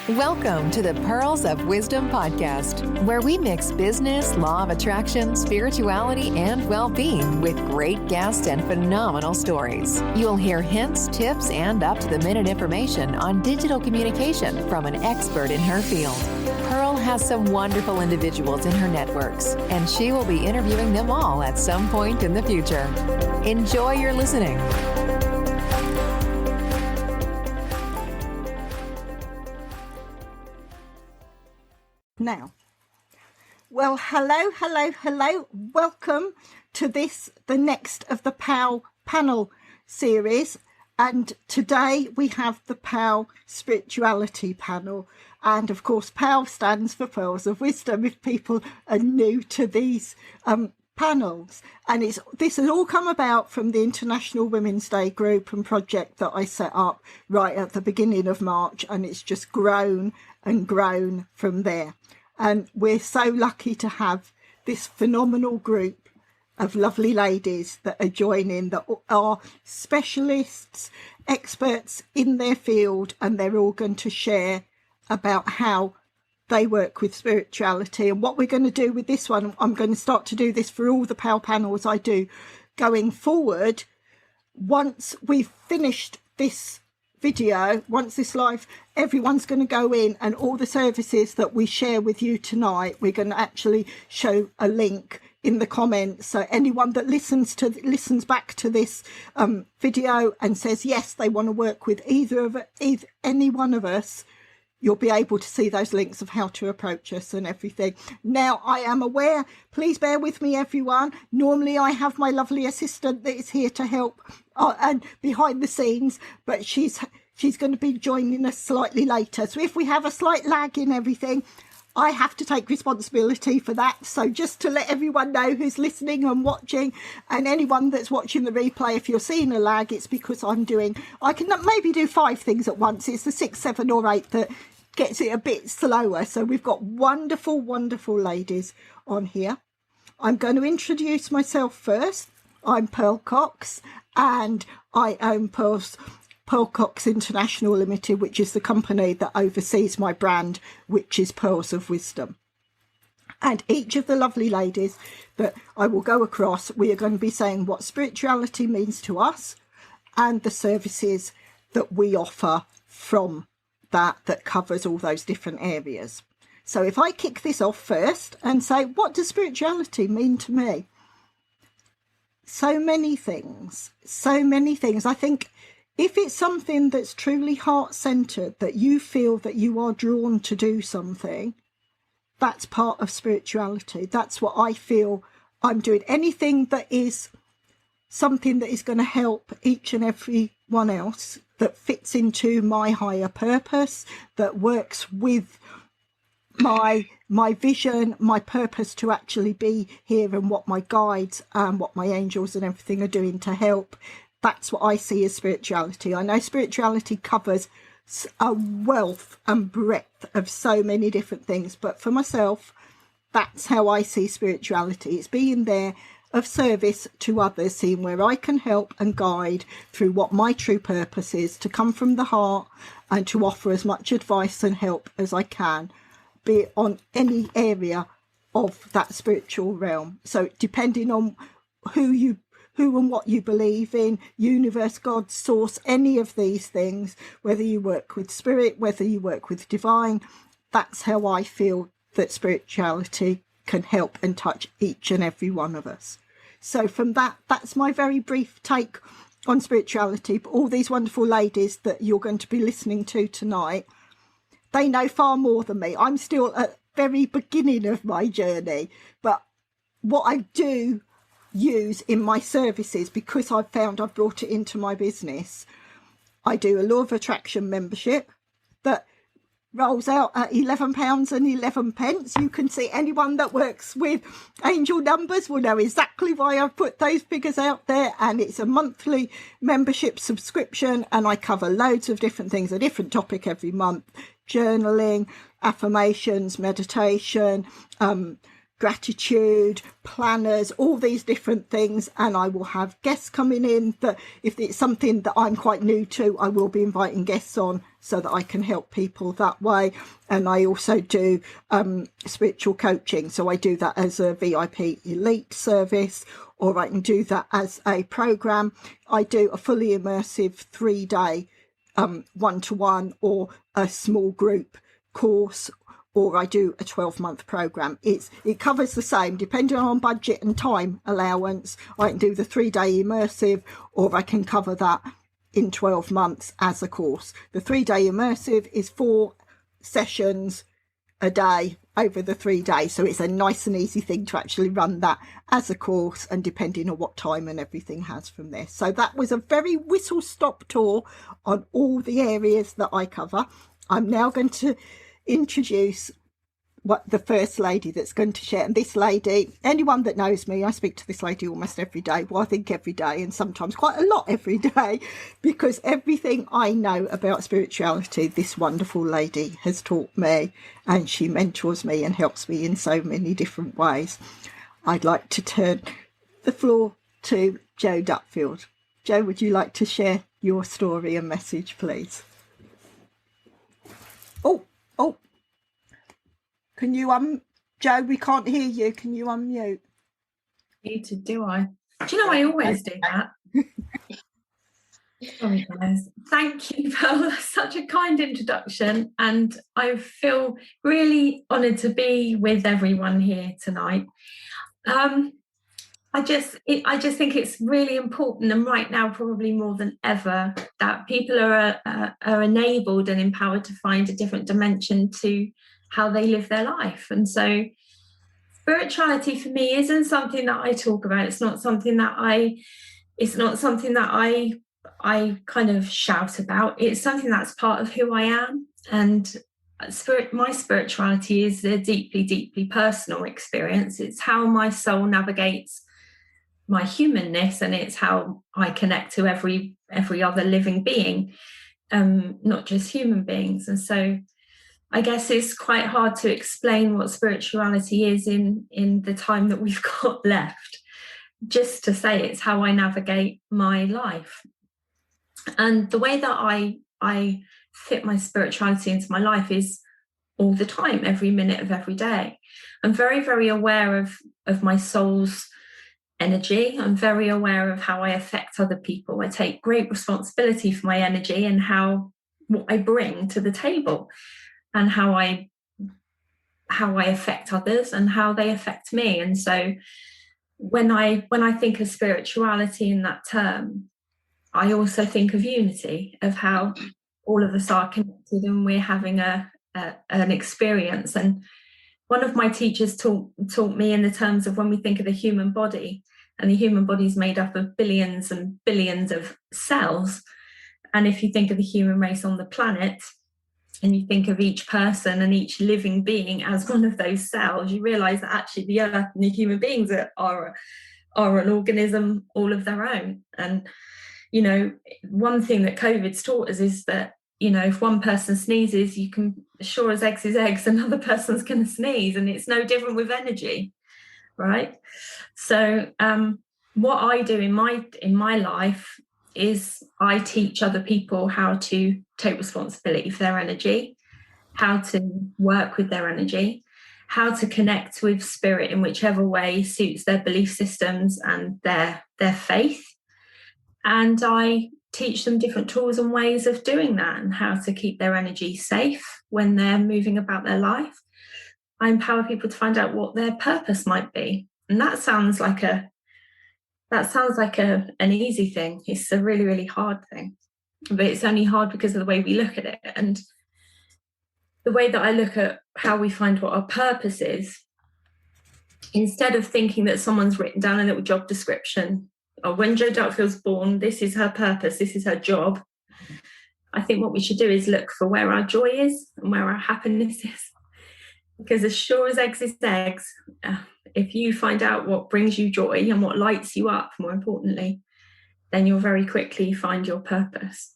Welcome to the Pearls of Wisdom podcast, where we mix business, law of attraction, spirituality, and well-being with great guests and phenomenal stories. You'll hear hints, tips, and up-to-the-minute information on digital communication from an expert in her field. Pearl has some wonderful individuals in her networks, and she will be interviewing them all at some point in the future. Enjoy your listening. Now, well, hello. Welcome to the next of the POW panel series. And today we have the POW Spirituality panel. And of course, POW stands for Pearls of Wisdom if people are new to these panels. And this has all come about from the International Women's Day group and project that I set up right at the beginning of March. And it's just grown and grown from there. And we're so lucky to have this phenomenal group of lovely ladies that are joining, that are specialists, experts in their field, and they're all going to share about how they work with spirituality. And what we're going to do with this one, I'm going to start to do this for all the POW panels I do going forward. Once we've finished this video, once this live, everyone's going to go in, and all the services that we share with you tonight, we're going to actually show a link in the comments. So anyone that listens back to this video and says yes, they want to work with either any one of us, you'll be able to see those links of how to approach us and everything. Now, I am aware, please bear with me, everyone. Normally, I have my lovely assistant that is here to help and behind the scenes, but she's going to be joining us slightly later. So if we have a slight lag in everything, I have to take responsibility for that. So just to let everyone know who's listening and watching, and anyone that's watching the replay, if you're seeing a lag, it's because I can maybe do 5 things at once. It's the 6, 7 or 8 that gets it a bit slower. So we've got wonderful ladies on here. I'm going to introduce myself first. I'm Pearl Cox, and I own Pearl Cox International Limited, which is the company that oversees my brand, which is Pearls of Wisdom. And each of the lovely ladies that I will go across, we are going to be saying what spirituality means to us and the services that we offer from that covers all those different areas. So if I kick this off first and say, what does spirituality mean to me? So many things. I think if it's something that's truly heart-centered, that you feel that you are drawn to do something, that's part of spirituality. That's what I feel I'm doing. Anything that is something that is going to help each and every one else, that fits into my higher purpose, that works with my vision, my purpose to actually be here, and what my guides and what my angels and everything are doing to help. That's what I see as spirituality. I know spirituality covers a wealth and breadth of so many different things, but for myself, that's how I see spirituality. It's being there of service to others, seeing where I can help and guide through what my true purpose is, to come from the heart and to offer as much advice and help as I can, be it on any area of that spiritual realm. So depending on who and what you believe in, universe, God, source, any of these things, whether you work with spirit, whether you work with divine, that's how I feel that spirituality can help and touch each and every one of us. So from that's my very brief take on spirituality. But all these wonderful ladies that you're going to be listening to tonight, they know far more than me. I'm still at the very beginning of my journey. But what I do use in my services, because I've found I've brought it into my business, I do a law of attraction membership that rolls out at £11.11. You can see anyone that works with angel numbers will know exactly why I've put those figures out there. And it's a monthly membership subscription, and I cover loads of different things, a different topic every month: journaling, affirmations, meditation, gratitude, planners, all these different things. And I will have guests coming in that if it's something that I'm quite new to, I will be inviting guests on so that I can help people that way. And I also do spiritual coaching. So I do that as a VIP elite service, or I can do that as a program. I do a fully immersive 3-day one-to-one or a small group course, or I do a 12-month program. It covers the same, depending on budget and time allowance. I can do the 3-day immersive, or I can cover that in 12 months as a course. The 3-day immersive is 4 sessions a day over the 3 days. So it's a nice and easy thing to actually run that as a course, and depending on what time and everything has from there. So that was a very whistle-stop tour on all the areas that I cover. I'm now going to introduce what the first lady that's going to share. And this lady, anyone that knows me, I speak to this lady almost every day. Well, I think every day, and sometimes quite a lot every day, because everything I know about spirituality, this wonderful lady has taught me, and she mentors me and helps me in so many different ways. I'd like to turn the floor to Jo Dutfield. Jo, would you like to share your story and message, please? Oh, can you Jo, we can't hear you. Can you unmute? Muted, do I? Do you know I always do that? Sorry, guys. Thank you, Pearl. Such a kind introduction, and I feel really honoured to be with everyone here tonight. I just think it's really important, and right now probably more than ever, that people are enabled and empowered to find a different dimension to how they live their life. And so spirituality for me isn't something that I talk about. It's not something that I kind of shout about. It's something that's part of who I am. And my spirituality is a deeply, deeply personal experience. It's how my soul navigates my humanness, and it's how I connect to every other living being, not just human beings. And so I guess it's quite hard to explain what spirituality is in the time that we've got left. Just to say it's how I navigate my life. And the way that I fit my spirituality into my life is all the time, every minute of every day. I'm very, very aware of my soul's energy. I'm very aware of how I affect other people. I take great responsibility for my energy and what I bring to the table, and how I affect others and how they affect me. And so when I think of spirituality in that term, I also think of unity, of how all of us are connected and we're having an experience. And one of my teachers taught me in the terms of when we think of the human body, and the human body is made up of billions and billions of cells. And if you think of the human race on the planet, and you think of each person and each living being as one of those cells, you realise that actually the earth and the human beings are an organism all of their own. And, you know, one thing that COVID's taught us is that, you know, if one person sneezes, you can, sure as eggs is eggs, another person's going to sneeze, and it's no different with energy, right? So what I do in my life is I teach other people how to take responsibility for their energy, how to work with their energy, how to connect with spirit in whichever way suits their belief systems and their faith. And I teach them different tools and ways of doing that, and how to keep their energy safe when they're moving about their life. I empower people to find out what their purpose might be. And that sounds like an easy thing. It's a really, really hard thing. But it's only hard because of the way we look at it. And the way that I look at how we find what our purpose is, instead of thinking that someone's written down a little job description, or when Jo Dutfield's born, this is her purpose, this is her job. I think what we should do is look for where our joy is and where our happiness is. Because as sure as eggs is eggs, if you find out what brings you joy and what lights you up, more importantly, then you'll very quickly find your purpose.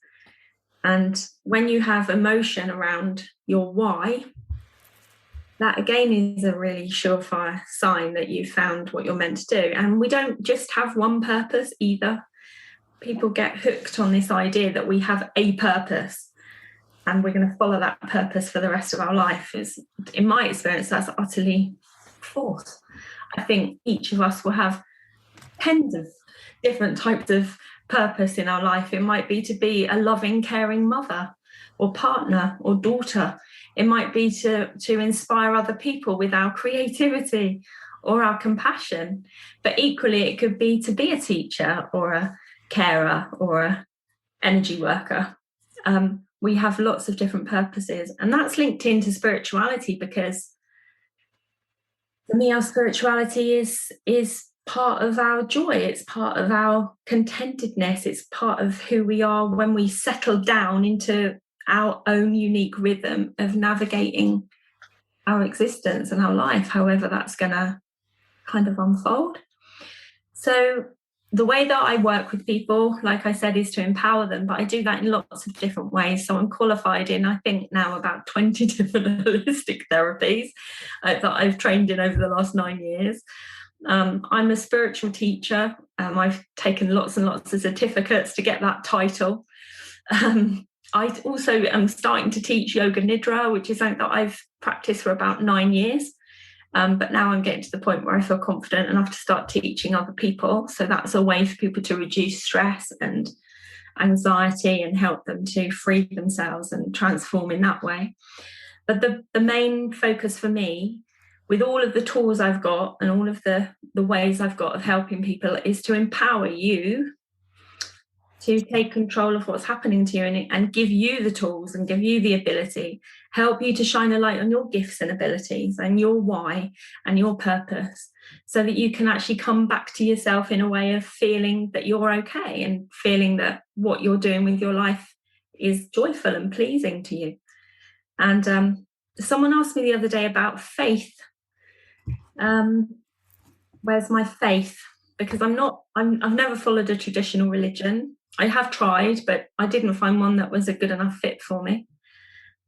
And when you have emotion around your why, that again is a really surefire sign that you found what you're meant to do. And we don't just have one purpose either. People get hooked on this idea that we have a purpose and we're going to follow that purpose for the rest of our life. In my experience, that's utterly false. I think each of us will have tens of different types of purpose in our life. It might be to be a loving, caring mother or partner or daughter. It might be to inspire other people with our creativity or our compassion. But equally, it could be to be a teacher or a carer or an energy worker. We have lots of different purposes, and that's linked into spirituality, because for me, our spirituality is part of our joy. It's part of our contentedness. It's part of who we are when we settle down into our own unique rhythm of navigating our existence and our life, however that's going to kind of unfold. So the way that I work with people, like I said, is to empower them, but I do that in lots of different ways. So I'm qualified in, I think now, about 20 different holistic therapies that I've trained in over the last 9 years. I'm a spiritual teacher. I've taken lots and lots of certificates to get that title. I also am starting to teach yoga nidra, which is something that I've practiced for about 9 years. But now I'm getting to the point where I feel confident enough to start teaching other people. So that's a way for people to reduce stress and anxiety and help them to free themselves and transform in that way. But the main focus for me, with all of the tools I've got and all of the ways I've got of helping people, is to empower you to take control of what's happening to you and give you the tools and give you the ability, help you to shine a light on your gifts and abilities and your why and your purpose, so that you can actually come back to yourself in a way of feeling that you're okay and feeling that what you're doing with your life is joyful and pleasing to you. And someone asked me the other day about faith. Where's my faith? Because I've never followed a traditional religion. I have tried, but I didn't find one that was a good enough fit for me.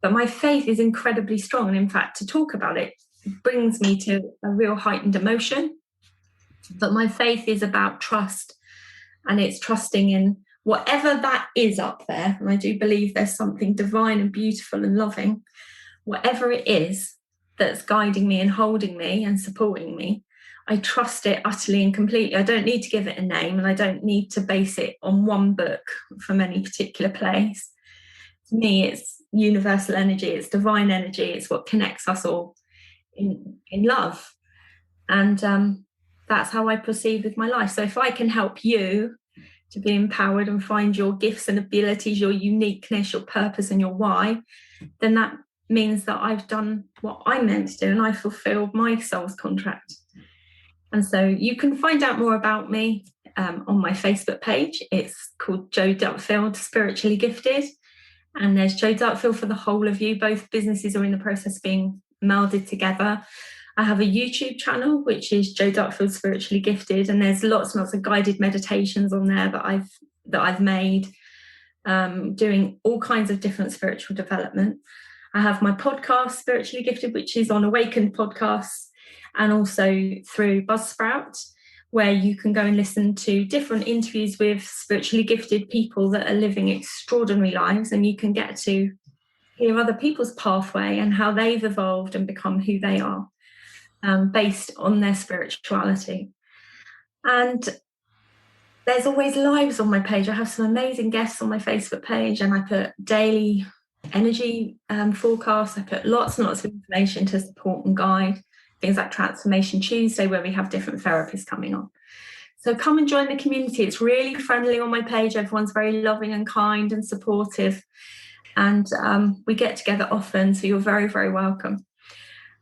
But my faith is incredibly strong. And in fact, to talk about it brings me to a real heightened emotion. But my faith is about trust, and it's trusting in whatever that is up there. And I do believe there's something divine and beautiful and loving, whatever it is that's guiding me and holding me and supporting me. I trust it utterly and completely. I don't need to give it a name, and I don't need to base it on one book from any particular place. To me, it's universal energy, it's divine energy, it's what connects us all in love. And that's how I proceed with my life. So if I can help you to be empowered and find your gifts and abilities, your uniqueness, your purpose and your why, then that means that I've done what I'm meant to do and I fulfilled my soul's contract. And so you can find out more about me on my Facebook page. It's called Jo Dutfield, Spiritually Gifted. And there's Jo Dutfield for the whole of you. Both businesses are in the process of being melded together. I have a YouTube channel, which is Jo Dutfield, Spiritually Gifted. And there's lots and lots of guided meditations on there that I've made, doing all kinds of different spiritual development. I have my podcast, Spiritually Gifted, which is on Awakened Podcasts, and also through Buzzsprout, where you can go and listen to different interviews with spiritually gifted people that are living extraordinary lives, and you can get to hear other people's pathway and how they've evolved and become who they are, based on their spirituality. And there's always lives on my page. I have some amazing guests on my Facebook page, and I put daily energy forecasts. I put lots and lots of information to support and guide. Things like Transformation Tuesday, where we have different therapists coming on. So come and join the community. It's really friendly on my page. Everyone's very loving and kind and supportive. And we get together often, so you're very, very welcome.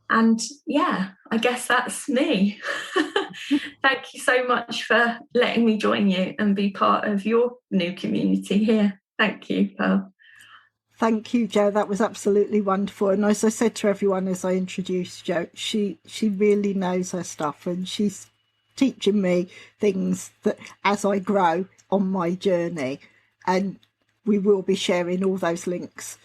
And yeah, I guess that's me. Thank you so much for letting me join you and be part of your new community here. Thank you, Pearl. Thank you, Jo. That was absolutely wonderful. And as I said to everyone as I introduced Jo, she really knows her stuff, and she's teaching me things that as I grow on my journey. And we will be sharing all those links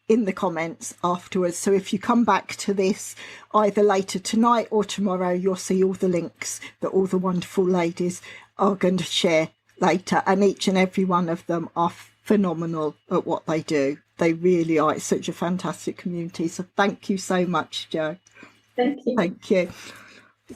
in the comments afterwards. So if you come back to this either later tonight or tomorrow, you'll see all the links that all the wonderful ladies are going to share later. And each and every one of them are phenomenal at what they do. They really are. It's such a fantastic community. So thank you so much, Jo. Thank you. Thank you.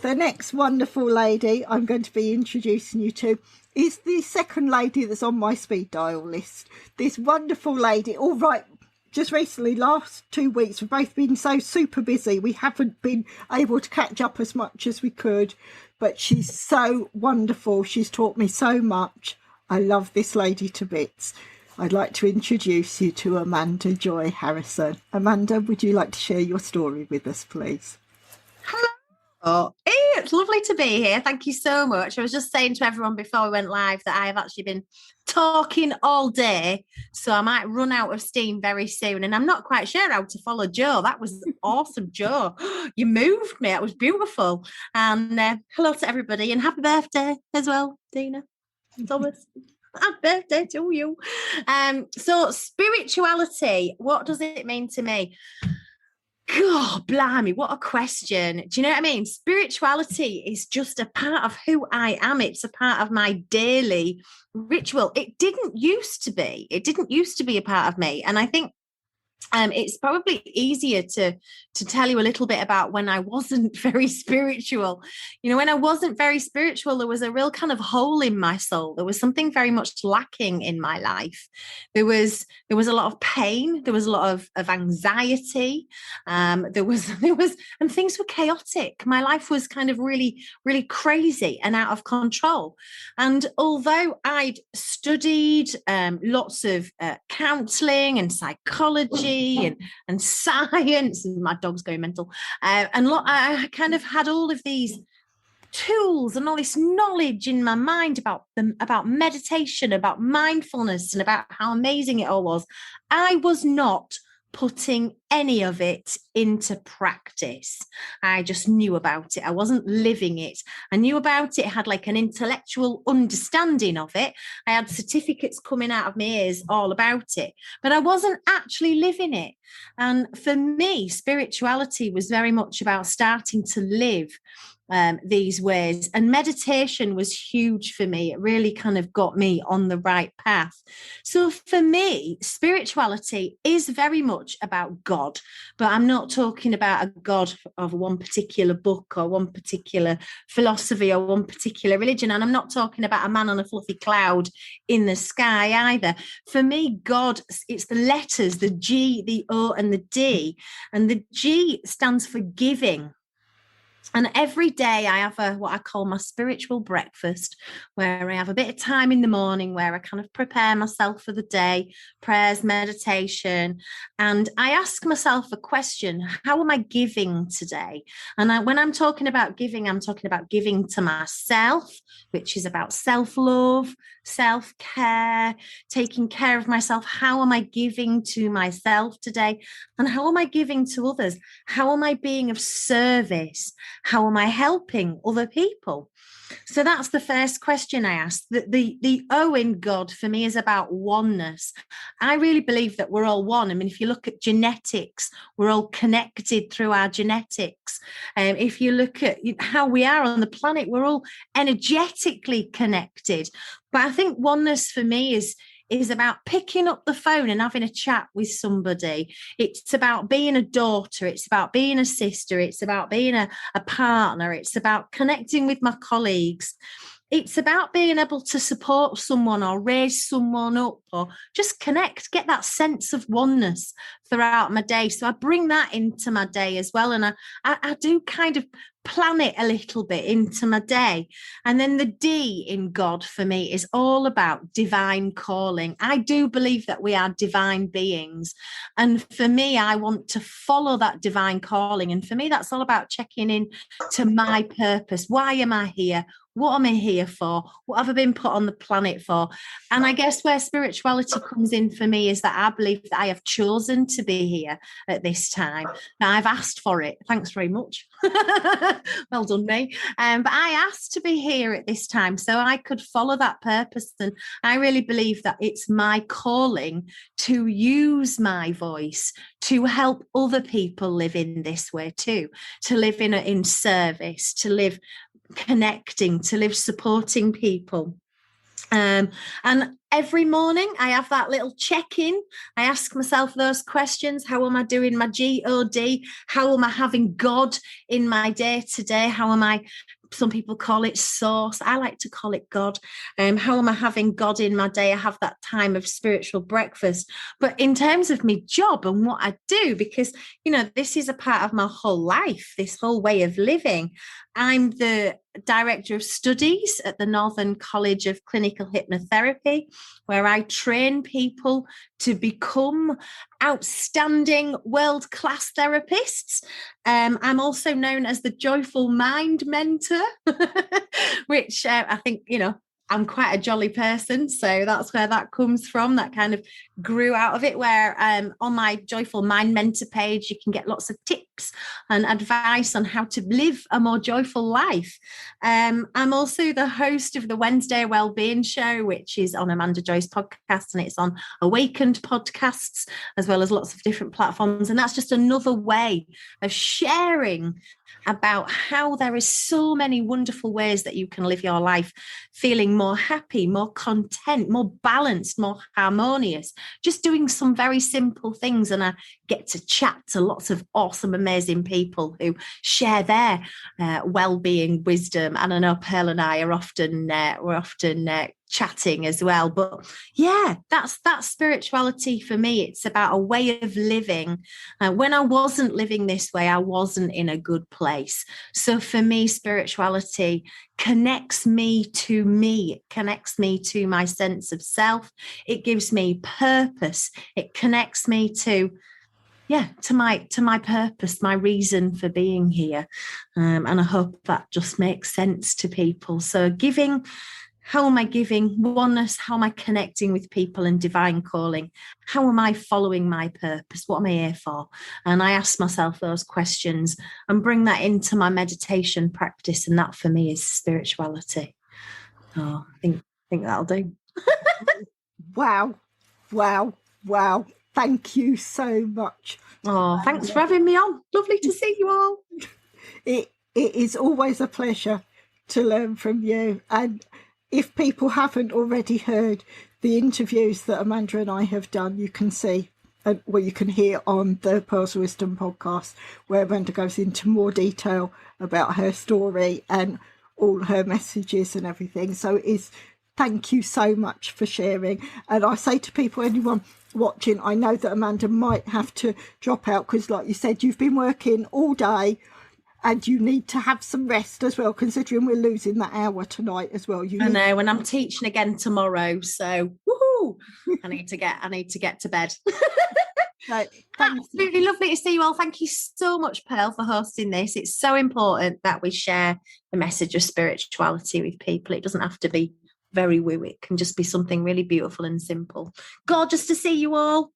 The next wonderful lady I'm going to be introducing you to is the second lady that's on my speed dial list. This wonderful lady, all right, just recently, last 2 weeks, we've both been so super busy. We haven't been able to catch up as much as we could, but she's so wonderful. She's taught me so much. I love this lady to bits. I'd like to introduce you to Amanda Joy Harrison. Amanda, would you like to share your story with us, please? Hello. Hey, it's lovely to be here. Thank you so much. I was just saying to everyone before we went live that I have actually been talking all day, so I might run out of steam very soon. And I'm not quite sure how to follow Jo. That was awesome, Jo. You moved me. It was beautiful. And hello to everybody, and happy birthday as well, Dina. Thomas. Happy birthday to you. So spirituality, what does it mean to me? God, blimey, what a question. Do you know what I mean? Spirituality is just a part of who I am. It's a part of my daily ritual. It didn't used to be. It didn't used to be a part of me. And I think it's probably easier to tell you a little bit about when I wasn't very spiritual. You know, when I wasn't very spiritual, there was a real kind of hole in my soul. There was something very much lacking in my life. There was a lot of pain. There was a lot of anxiety. There was, and things were chaotic. My life was kind of really, really crazy and out of control. And although I'd studied lots of counselling and psychology, and science, and my dog's going mental, and I kind of had all of these tools and all this knowledge in my mind about meditation, about mindfulness, and about how amazing it all was. I was not putting any of it into practice. I just knew about it. I wasn't living it. I knew about it, had like an intellectual understanding of it. I had certificates coming out of my ears all about it, but I wasn't actually living it. And for me, spirituality was very much about starting to live these ways. And meditation was huge for me. It really kind of got me on the right path. So for me, spirituality is very much about God, but I'm not talking about a God of one particular book or one particular philosophy or one particular religion. And I'm not talking about a man on a fluffy cloud in the sky either. For me, God, it's the letters, the G, the O, and the D. And the G stands for giving. And every day I have what I call my spiritual breakfast, where I have a bit of time in the morning where I kind of prepare myself for the day, prayers, meditation. And I ask myself a question: how am I giving today? And when I'm talking about giving, I'm talking about giving to myself, which is about self-love, self-care, taking care of myself. How am I giving to myself today? And how am I giving to others? How am I being of service? How am I helping other people? So that's the first question I asked. The O in God for me is about oneness. I really believe that we're all one. I mean, if you look at genetics, we're all connected through our genetics. If you look at how we are on the planet, we're all energetically connected. But I think oneness for me is about picking up the phone and having a chat with somebody. It's about being a daughter. It's about being a sister. It's about being a partner. It's about connecting with my colleagues. It's about being able to support someone or raise someone up or just connect, get that sense of oneness throughout my day. So I bring that into my day as well. And I do kind of plan it a little bit into my day. And then the D in God for me is all about divine calling. I do believe that we are divine beings. And for me, I want to follow that divine calling. And for me, that's all about checking in to my purpose. Why am I here? What am I here for? What have I been put on the planet for? And I guess where spirituality comes in for me is that I believe that I have chosen to to be here at this time. Now, I've asked for it. Thanks very much. Well done, me. But I asked to be here at this time so I could follow that purpose. And I really believe that it's my calling to use my voice to help other people live in this way too, to live in service, to live connecting, to live supporting people. And every morning I have that little check-in. I ask myself those questions. How am I doing my GOD? How am I having God in my day to day? How am I, some people call it source. I like to call it God. How am I having God in my day? I have that time of spiritual breakfast. But in terms of my job and what I do, because, you know, this is a part of my whole life, this whole way of living. I'm the Director of Studies at the Northern College of Clinical Hypnotherapy, where I train people to become outstanding world-class therapists. I'm also known as the Joyful Mind Mentor, which I think, you know, I'm quite a jolly person, so that's where that comes from. That kind of grew out of it, where on my Joyful Mind Mentor page, you can get lots of tips and advice on how to live a more joyful life. I'm also the host of the Wednesday Wellbeing Show, which is on Amanda Joy's podcast, and it's on Awakened podcasts, as well as lots of different platforms. And that's just another way of sharing about how there is so many wonderful ways that you can live your life feeling more happy, more content, more balanced, more harmonious, just doing some very simple things. And I get to chat to lots of awesome, amazing people who share their well-being wisdom. And I know Pearl and I are often chatting as well. But yeah, that's spirituality for me. It's about a way of living. When I wasn't living this way, I wasn't in a good place. So for me, spirituality connects me to me. It connects me to my sense of self. It gives me purpose. It connects me to my purpose, my reason for being here. And I hope that just makes sense to people. So giving, how am I giving? Oneness, how am I connecting with people and divine calling? How am I following my purpose? What am I here for? And I ask myself those questions and bring that into my meditation practice. And that for me is spirituality. Oh, I think that'll do. Wow. Thank you so much. Oh, thanks for having me on. Lovely to see you all. It is always a pleasure to learn from you. And if people haven't already heard the interviews that Amanda and I have done, you can see, you can hear on the Pearls of Wisdom podcast, where Amanda goes into more detail about her story and all her messages and everything. So thank you so much for sharing. And I say to people, anyone watching, I know that Amanda might have to drop out because, like you said, you've been working all day and you need to have some rest as well, considering we're losing that hour tonight as well. I know, and I'm teaching again tomorrow, so woohoo! I need to get to bed. Right, absolutely lovely to see you all. Thank you so much, Pearl, for hosting this. It's so important that we share the message of spirituality with people. It doesn't have to be very woo. It can just be something really beautiful and simple. Gorgeous to see you all.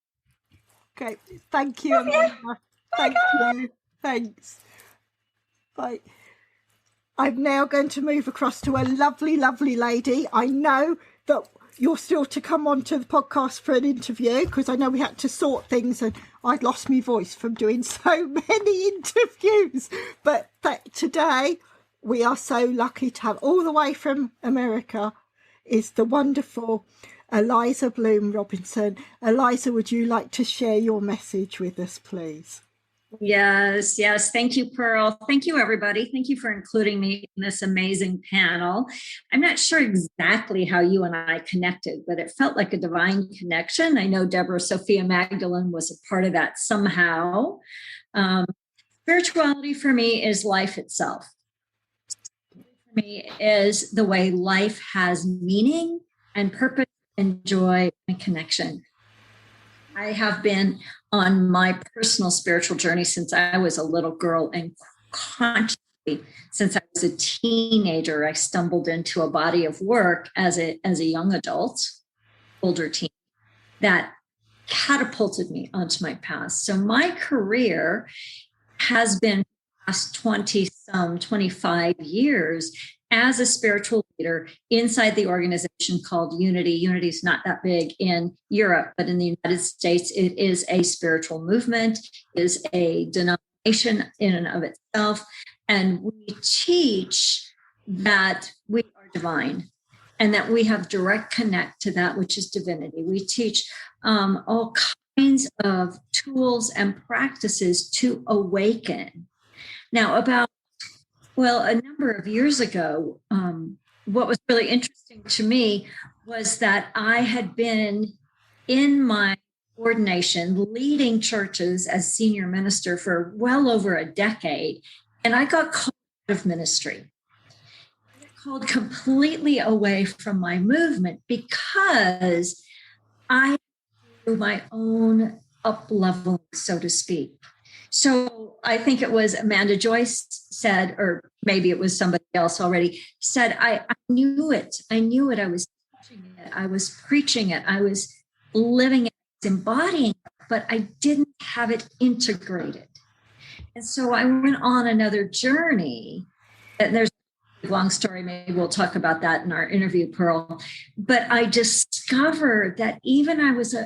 Okay, thank you, Amanda. Thank you. Thanks. Bye. I'm now going to move across to a lovely, lovely lady. I know that you're still to come on to the podcast for an interview, because I know we had to sort things and I'd lost my voice from doing so many interviews. But today we are so lucky to have, all the way from America, is the wonderful Eliza Bloom Robinson. Eliza, would you like to share your message with us, please? Yes. Thank you, Pearl. Thank you, everybody. Thank you for including me in this amazing panel. I'm not sure exactly how you and I connected, but it felt like a divine connection. I know Deborah Sophia Magdalene was a part of that somehow. Spirituality for me is life itself. For me is the way life has meaning and purpose and joy and connection. I have been on my personal spiritual journey since I was a little girl, and consciously since I was a teenager. I stumbled into a body of work as a young adult, older teen, that catapulted me onto my path. So my career has been past 25 years as a spiritual leader inside the organization called Unity. Unity is not that big in Europe, but in the United States, it is a spiritual movement, is a denomination in and of itself. And we teach that we are divine and that we have direct connect to that which is divinity. We teach all kinds of tools and practices to awaken. Now, a number of years ago, what was really interesting to me was that I had been in my ordination leading churches as senior minister for well over a decade, and I got called out of ministry. I got called completely away from my movement because I do my own up-leveling, so to speak. So I think it was Amanda Joyce said, or maybe it was somebody else already said, I knew it. I knew it. I was teaching it. I was preaching it. I was living it, embodying it, but I didn't have it integrated. And so I went on another journey. And there's a long story. Maybe we'll talk about that in our interview, Pearl. But I discovered that even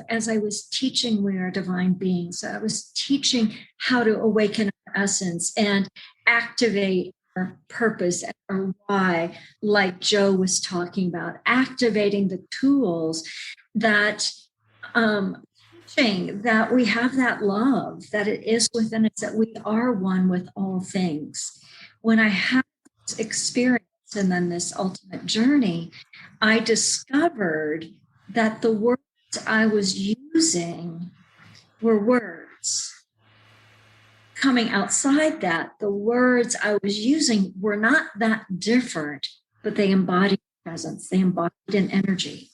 as I was teaching we are divine beings, I was teaching how to awaken our essence and activate our purpose and our why, like Joe was talking about, activating the tools that teaching that we have that love, that it is within us, that we are one with all things. When I have this experience and then this ultimate journey, I discovered that the words I was using were words. Coming outside that, the words I was using were not that different, but they embodied presence. They embodied an energy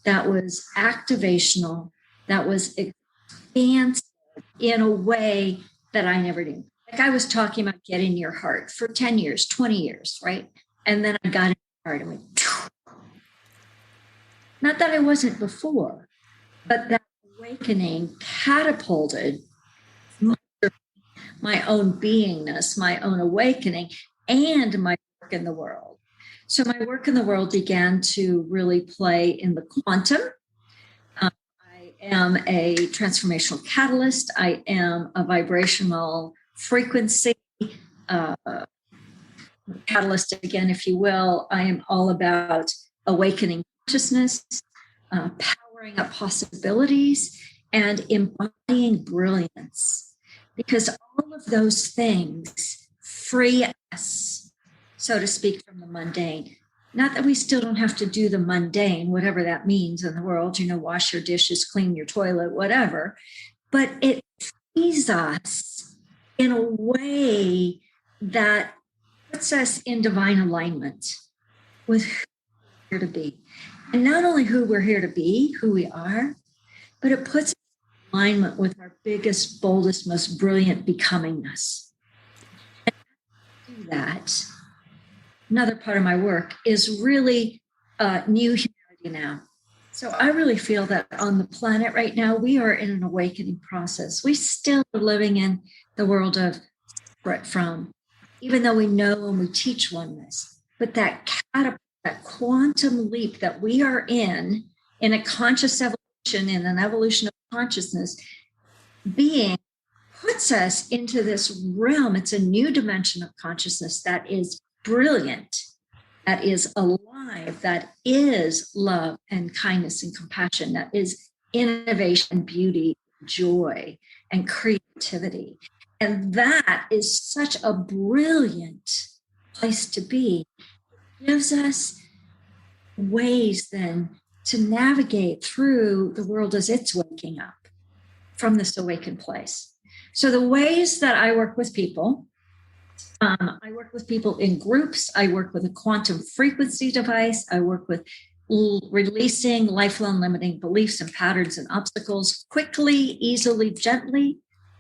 that was activational, that was expansive in a way that I never knew. Like I was talking about getting your heart for 10 years, 20 years, right? And then I got in my heart and went, phew. Not that I wasn't before, but that awakening catapulted my own beingness, my own awakening, and my work in the world. So my work in the world began to really play in the quantum. I am a transformational catalyst. I am a vibrational frequency catalyst, again, if you will. I am all about awakening consciousness, powering up possibilities, and embodying brilliance. Because all of those things free us, so to speak, from the mundane. Not that we still don't have to do the mundane, whatever that means in the world, wash your dishes, clean your toilet, whatever. But it frees us in a way that puts us in divine alignment with who we're here to be. And not only who we're here to be, who we are, but it puts us in alignment with our biggest, boldest, most brilliant becomingness. And to do that, another part of my work is really new humanity now. So I really feel that on the planet right now, we are in an awakening process. We still are living in the world of separate from, even though we know and we teach oneness. But that quantum leap that we are in a conscious evolution, in an evolution of consciousness, being puts us into this realm. It's a new dimension of consciousness that is brilliant, that is alive, that is love and kindness and compassion, that is innovation, beauty, joy, and creativity. And that is such a brilliant place to be. It gives us ways then to navigate through the world as it's waking up from this awakened place. So the ways that I work with people, I work with people in groups. I work with a quantum frequency device. I work with releasing lifelong limiting beliefs and patterns and obstacles quickly, easily, gently,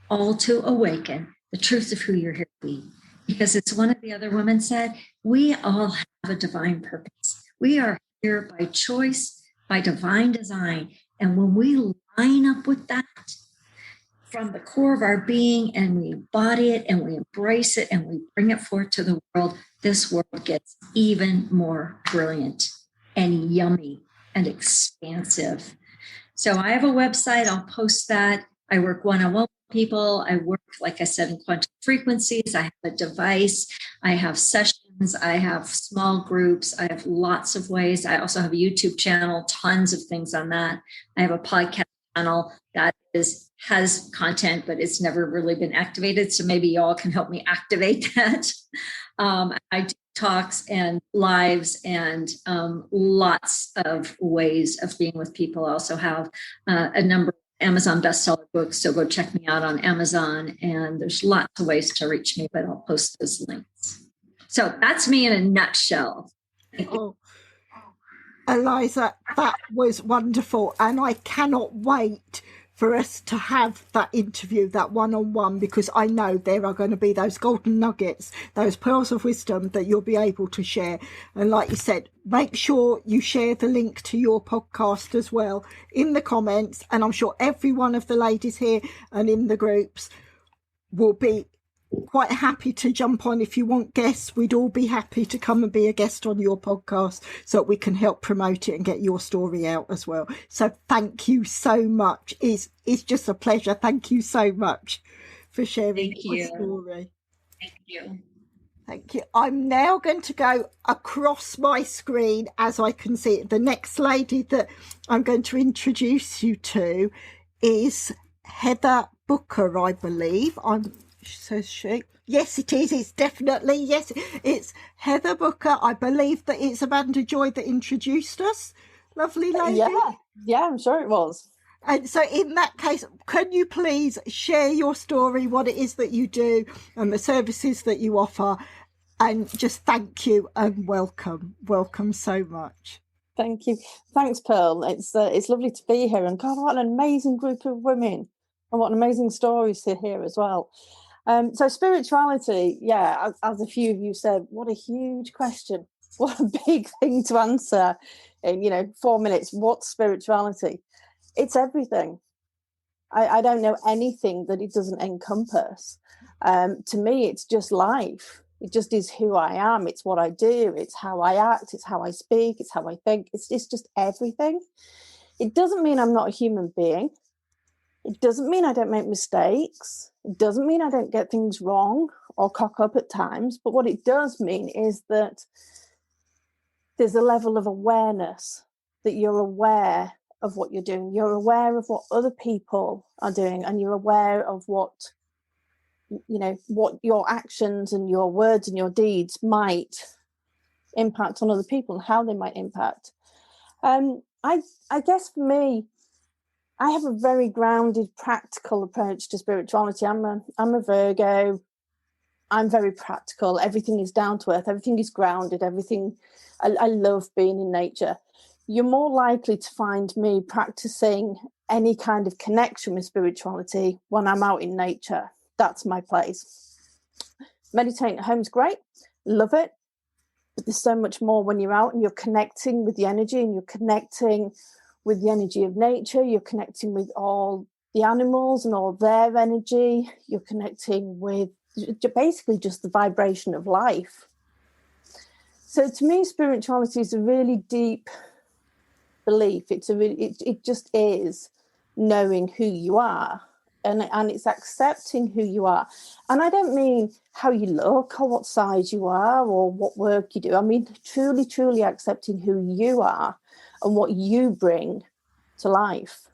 all to awaken the truth of who you're here to be. Because it's one of the other women said, we all have a divine purpose. We are here by choice, by divine design. And when we line up with that from the core of our being, and we embody it and we embrace it and we bring it forth to the world, this world gets even more brilliant and yummy and expansive. So I have a website. I'll post that. I work one-on-one with people. I work, like I said, in quantum frequencies. I have a device. I have sessions. I have small groups. I have lots of ways. I also have a YouTube channel, tons of things on that. I have a podcast channel that has content, but it's never really been activated. So maybe y'all can help me activate that. I do talks and lives and lots of ways of being with people. I also have a number of Amazon bestseller books. So go check me out on Amazon. And there's lots of ways to reach me, but I'll post those links. So that's me in a nutshell. Oh, Eliza, that was wonderful. And I cannot wait for us to have that interview, that one-on-one, because I know there are going to be those golden nuggets, those pearls of wisdom that you'll be able to share. And like you said, make sure you share the link to your podcast as well in the comments. And I'm sure every one of the ladies here and in the groups will be quite happy to jump on. If you want guests, we'd all be happy to come and be a guest on your podcast so that we can help promote it and get your story out as well. So thank you so much. It's just a pleasure. Thank you so much for sharing your story. Thank you. Thank you. I'm now going to go across my screen as I can see it. The next lady that I'm going to introduce you to is Heather Booker, I believe. Says she. Yes, it is. It's definitely, yes, it's Heather Booker. I believe that it's Amanda Joy that introduced us. Lovely lady. Yeah, I'm sure it was. And so in that case, can you please share your story, what it is that you do and the services that you offer, and just thank you and welcome. Welcome so much. Thank you. Thanks, Pearl. It's lovely to be here. And God, what an amazing group of women and what an amazing stories to hear as well. So spirituality, as a few of you said, what a huge question. What a big thing to answer in, 4 minutes. What's spirituality? It's everything. I don't know anything that it doesn't encompass. To me, it's just life. It just is who I am. It's what I do. It's how I act. It's how I speak. It's how I think. It's just everything. It doesn't mean I'm not a human being. It doesn't mean I don't make mistakes. It doesn't mean I don't get things wrong or cock up at times. But what it does mean is that there's a level of awareness, that you're aware of what you're doing. You're aware of what other people are doing, and you're aware of what your actions and your words and your deeds might impact on other people and how they might impact. I guess for me, I have a very grounded, practical approach to spirituality. I'm a Virgo. I'm very practical. Everything is down to earth. Everything is grounded. Everything. I love being in nature. You're more likely to find me practicing any kind of connection with spirituality when I'm out in nature. That's my place. Meditating at home is great. Love it. But there's so much more when you're out and you're connecting with the energy, and you're connecting with the energy of nature. You're connecting with all the animals and all their energy. You're connecting with basically just the vibration of life. So to me, spirituality is a really deep belief. It just is knowing who you are, and it's accepting who you are. And I don't mean how you look or what size you are or what work you do. I mean truly, truly accepting who you are and what you bring to life.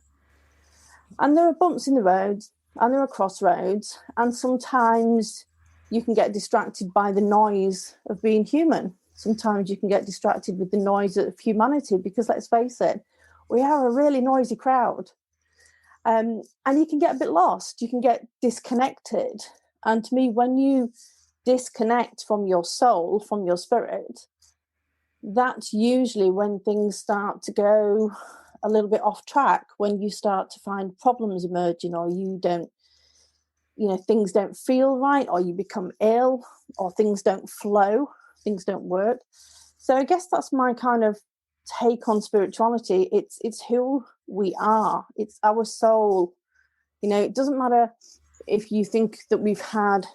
And there are bumps in the road, and there are crossroads, and sometimes you can get distracted by the noise of being human. Sometimes you can get distracted with the noise of humanity, because let's face it, we are a really noisy crowd. And you can get a bit lost. You can get disconnected. And to me, when you disconnect from your soul, from your spirit, that's usually when things start to go a little bit off track, when you start to find problems emerging, or you don't, things don't feel right, or you become ill, or things don't flow, things don't work. So I guess that's my kind of take on spirituality, it's who we are. It's our soul. You know, it doesn't matter if you think that we've had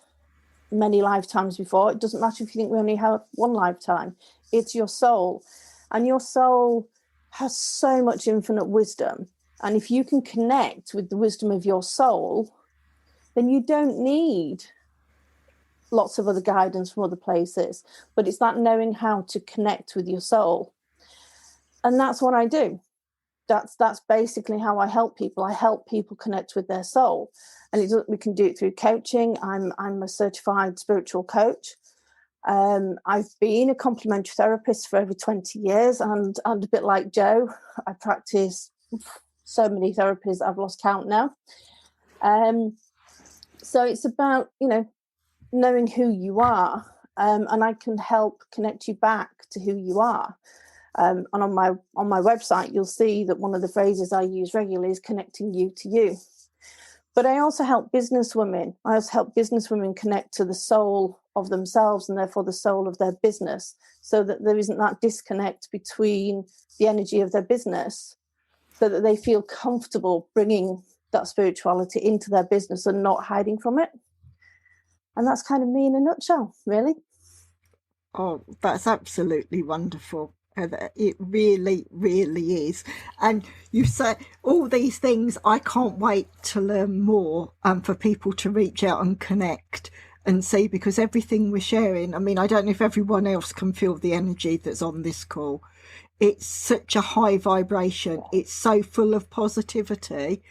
many lifetimes before. It doesn't matter if you think we only have one lifetime. It's your soul. And your soul has so much infinite wisdom. And if you can connect with the wisdom of your soul, then you don't need lots of other guidance from other places. But it's that knowing how to connect with your soul. And that's what I do. That's basically how I help people. I help people connect with their soul. And we can do it through coaching. I'm a certified spiritual coach. I've been a complementary therapist for over 20 years, and a bit like Joe, I practice so many therapies I've lost count now. So it's about, you know, knowing who you are, and I can help connect you back to who you are. And on my website, you'll see that one of the phrases I use regularly is connecting you to you. But I also help business women. I also help business women connect to the soul of themselves and therefore the soul of their business, so that there isn't that disconnect between the energy of their business, so that they feel comfortable bringing that spirituality into their business and not hiding from it. And that's kind of me in a nutshell, really. Oh, that's absolutely wonderful. It really, really is. And you say all these things. I can't wait to learn more, for people to reach out and connect and see, because everything we're sharing, I mean, I don't know if everyone else can feel the energy that's on this call. It's such a high vibration. It's so full of positivity,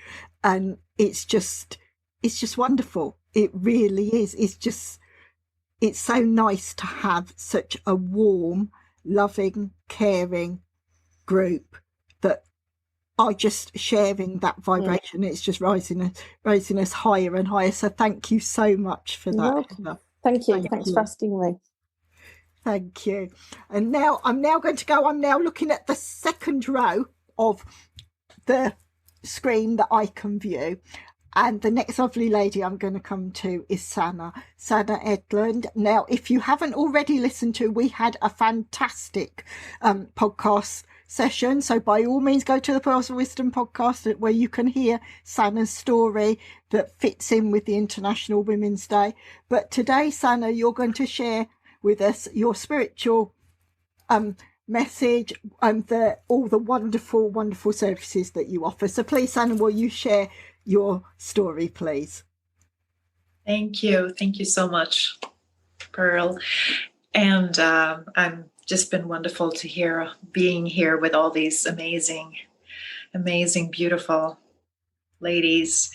and it's just wonderful. It really is. It's so nice to have such a warm, loving, caring group that are just sharing that vibration. It's just raising us higher and higher. So thank you so much for that. Thank you. Thanks for asking me. Thank you. And now I'm now looking at the second row of the screen that I can view. And the next lovely lady I'm going to come to is Sanna Edlund. Now, if you haven't already listened to, we had a fantastic podcast session. So by all means, go to the Pearls of Wisdom podcast, where you can hear Sanna's story that fits in with the International Women's Day. But today, Sanna, you're going to share with us your spiritual message and all the wonderful, wonderful services that you offer. So please, Sanna, will you share your story, please? Thank you so much, Pearl. And I'm just been wonderful to hear being here with all these amazing, beautiful ladies.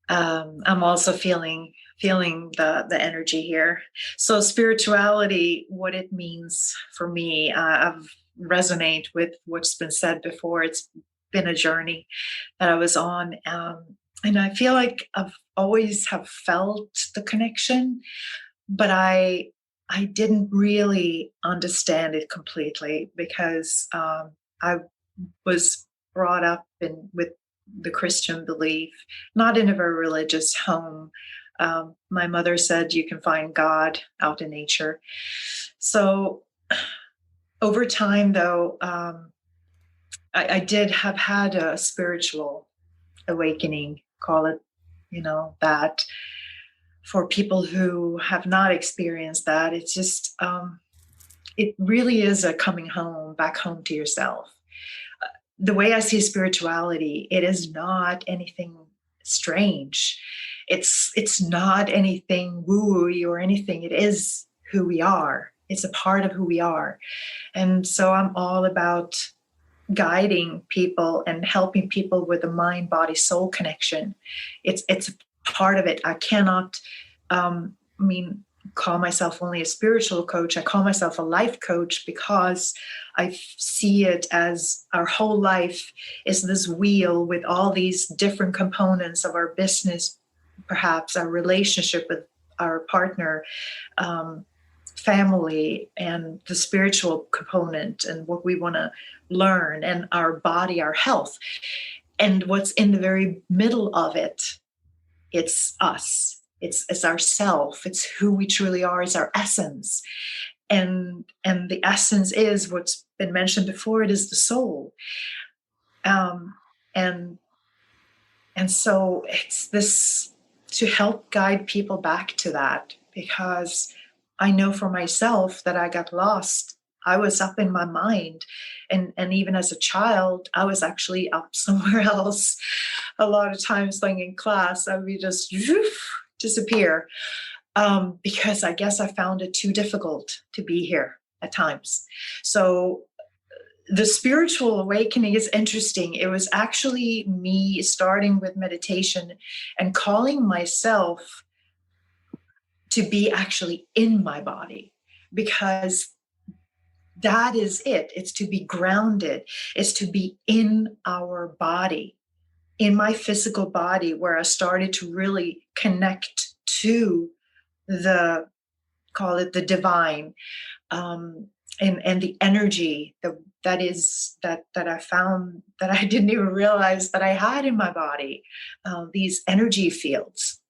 I'm also feeling the energy here. So spirituality, what it means for me, I've resonate with what's been said before. It's been a journey that I was on, and I feel like I've always have felt the connection, but I didn't really understand it completely, because I was brought up with the Christian belief, not in a very religious home. My mother said you can find God out in nature. So over time, though, I did have had a spiritual awakening, call it, that. For people who have not experienced that, it's just, it really is a coming home, back home to yourself. The way I see spirituality, it is not anything strange. It's not anything woo-woo or anything. It is who we are. It's a part of who we are. And so I'm all about guiding people and helping people with the mind, body, soul connection. It's a part of it. I cannot, call myself only a spiritual coach. I call myself a life coach, because I see it as our whole life is this wheel with all these different components of our business, perhaps our relationship with our partner, family, and the spiritual component and what we want to learn, and our body, our health. And what's in the very middle of it, it's us. It's our self. It's who we truly are. It's our essence. the essence is what's been mentioned before. It is the soul. And so it's this to help guide people back to that, because I know for myself that I got lost. I was up in my mind, and even as a child, I was actually up somewhere else. A lot of times, like in class, I would just disappear, because I guess I found it too difficult to be here at times. So the spiritual awakening is interesting. It was actually me starting with meditation and calling myself to be actually in my body, because that is it. It's to be grounded. It's to be in our body, in my physical body, where I started to really connect to call it the divine, and the energy that I found that I didn't even realize that I had in my body, these energy fields,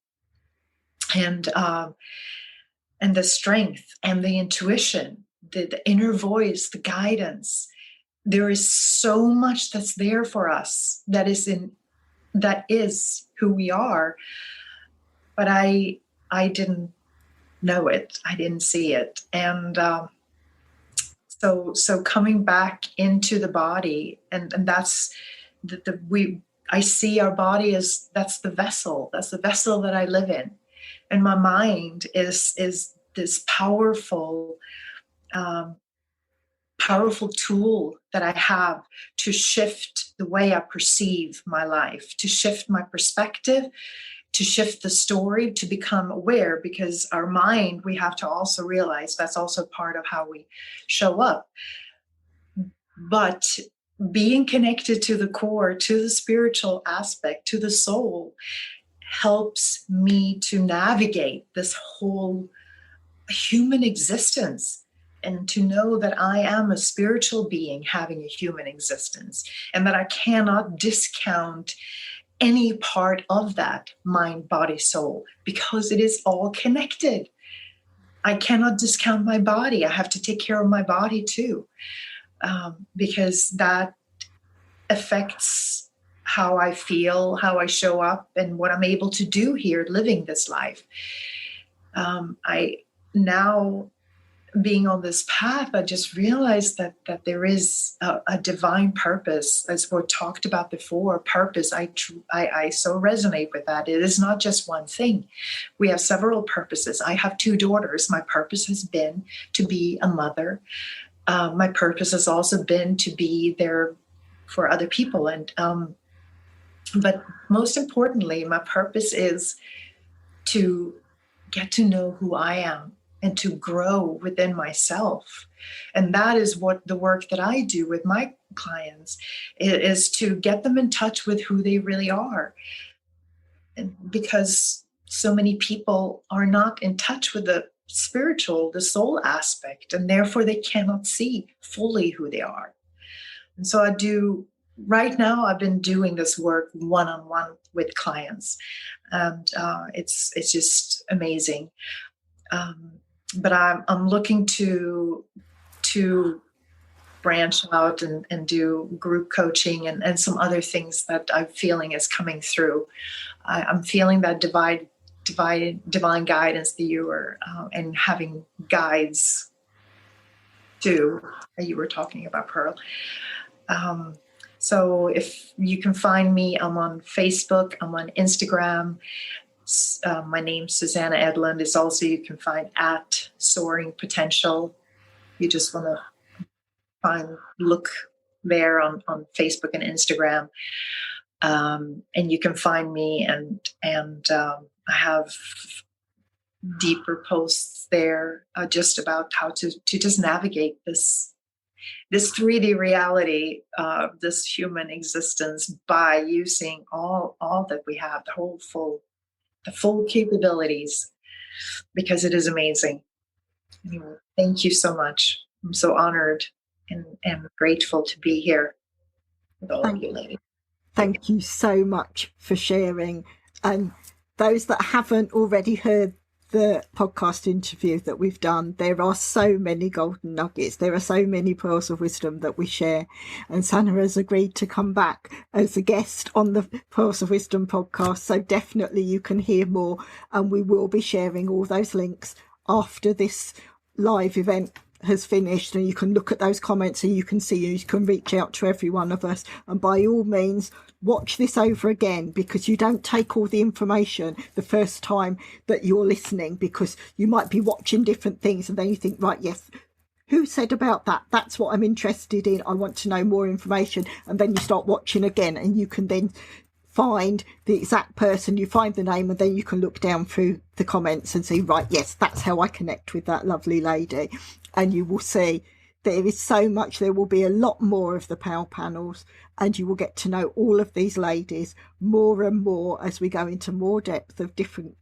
and the strength and the intuition, the inner voice, the guidance. There is so much that's there for us that is who we are, but I didn't know it. I didn't see it. And so coming back into the body, and that's I see our body as that's the vessel that I live in. And my mind is this powerful tool that I have to shift the way I perceive my life, to shift my perspective, to shift the story, to become aware, because our mind, we have to also realize that's also part of how we show up. But being connected to the core, to the spiritual aspect, to the soul, helps me to navigate this whole human existence, and to know that I am a spiritual being having a human existence, and that I cannot discount any part of that mind, body, soul, because it is all connected. I cannot discount my body. I have to take care of my body too, because that affects how I feel, how I show up, and what I'm able to do here living this life. I now, being on this path, I just realized that there is a divine purpose, as we talked about before. Purpose, I so resonate with that. It is not just one thing. We have several purposes. I have 2 daughters. My purpose has been to be a mother. My purpose has also been to be there for other people. And but most importantly, my purpose is to get to know who I am and to grow within myself. And that is what the work that I do with my clients is, to get them in touch with who they really are. And because so many people are not in touch with the spiritual, the soul aspect, and therefore they cannot see fully who they are. And so right now I've been doing this work one-on-one with clients, and it's just amazing. But I'm looking to branch out and do group coaching and some other things that I'm feeling is coming through. I'm feeling that divine guidance that you were, and having guides too, that you were talking about, Pearl. So if you can find me, I'm on Facebook, I'm on Instagram. My name's Susanna Edlund. Is also, you can find at Soaring Potential. You just want to look there on Facebook and Instagram, and you can find me. And I have deeper posts there, just about how to just navigate this 3D reality of this human existence by using all that we have, the full capabilities, because it is amazing. Anyway, thank you so much. I'm so honored and grateful to be here with all of you ladies. Thank you so much for sharing. And those that haven't already heard the podcast interview that we've done, there are so many golden nuggets. There are so many pearls of wisdom that we share. And Sana has agreed to come back as a guest on the Pearls of Wisdom podcast. So definitely you can hear more. And we will be sharing all those links after this live event has finished, and you can look at those comments and you can see, you can reach out to every one of us. And by all means, watch this over again, because you don't take all the information the first time that you're listening, because you might be watching different things and then you think, right, yes, who said about that? That's what I'm interested in. I want to know more information. And then you start watching again, and you can then find the exact person, you find the name, and then you can look down through the comments and see, right, yes, that's how I connect with that lovely lady. And you will see there is so much. There will be a lot more of the POW panels, and you will get to know all of these ladies more and more as we go into more depth of different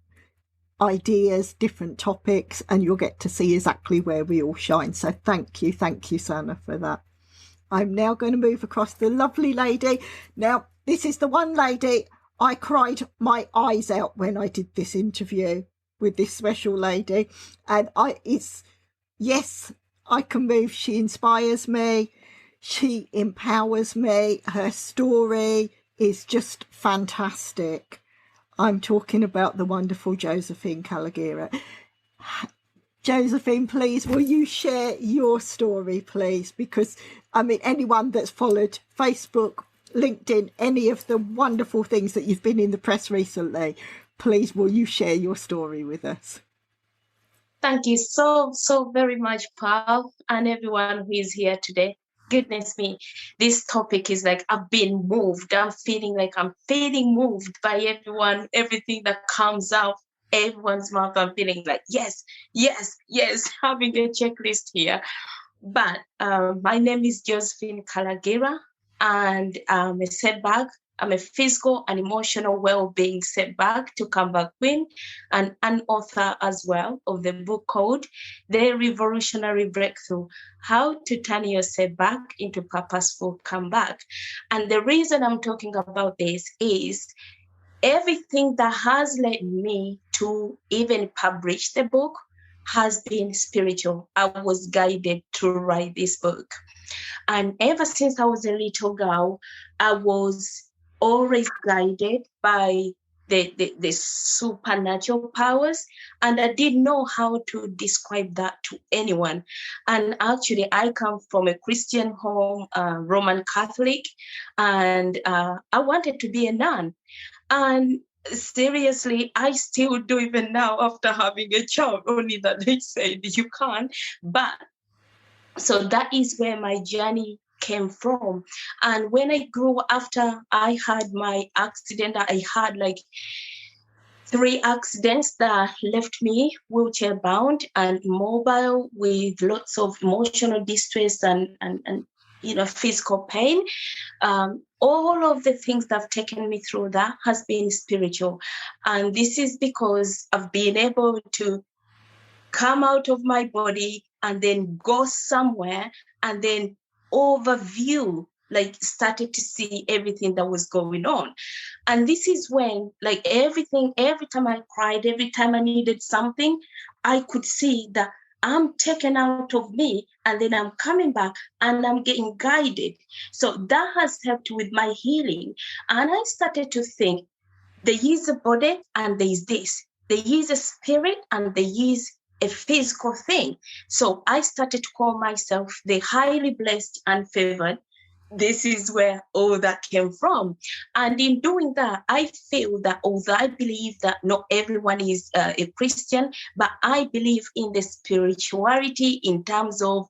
ideas, different topics, and you'll get to see exactly where we all shine. So thank you, Sana, for that. I'm now going to move across the lovely lady. Now, this is the one lady I cried my eyes out when I did this interview with this special lady. And yes, I can move. She inspires me. She empowers me. Her story is just fantastic. I'm talking about the wonderful Josephine Calagira. Josephine, please, will you share your story, please? Because, I mean, anyone that's followed Facebook, LinkedIn, any of the wonderful things that you've been in the press recently, please, will you share your story with us? Thank you so very much, Paul, and everyone who is here today. Goodness me, this topic is like, I've been moved. I'm feeling like I'm moved by everyone, everything that comes out, everyone's mouth. I'm feeling like, yes, having a checklist here. But my name is Josephine Calagira, and I'm a setback. I'm a physical and emotional well-being setback to comeback queen, and an author as well of the book called The Revolutionary Breakthrough: How to Turn Your Setback into Purposeful Comeback. And the reason I'm talking about this is everything that has led me to even publish the book has been spiritual. I was guided to write this book. And ever since I was a little girl, I was always guided by the supernatural powers, and I didn't know how to describe that to anyone. And actually, I come from a Christian home, Roman Catholic, and I wanted to be a nun. And seriously, I still do even now after having a child, only that they said you can't. But so that is where my journey came from. And when I grew, after I had my accident, I had like 3 accidents that left me wheelchair bound and immobile with lots of emotional distress and physical pain. All of the things that have taken me through that has been spiritual. And this is because I've been able to come out of my body and then go somewhere and then overview, like started to see everything that was going on. And this is when, like, everything, every time I cried, every time I needed something, I could see that I'm taken out of me and then I'm coming back and I'm getting guided. So that has helped with my healing. And I started to think, there is a body and there is this. There is a spirit and there is a physical thing. So I started to call myself the highly blessed and favored. This is where all that came from. And in doing that, I feel that although I believe that not everyone is a Christian, but I believe in the spirituality in terms of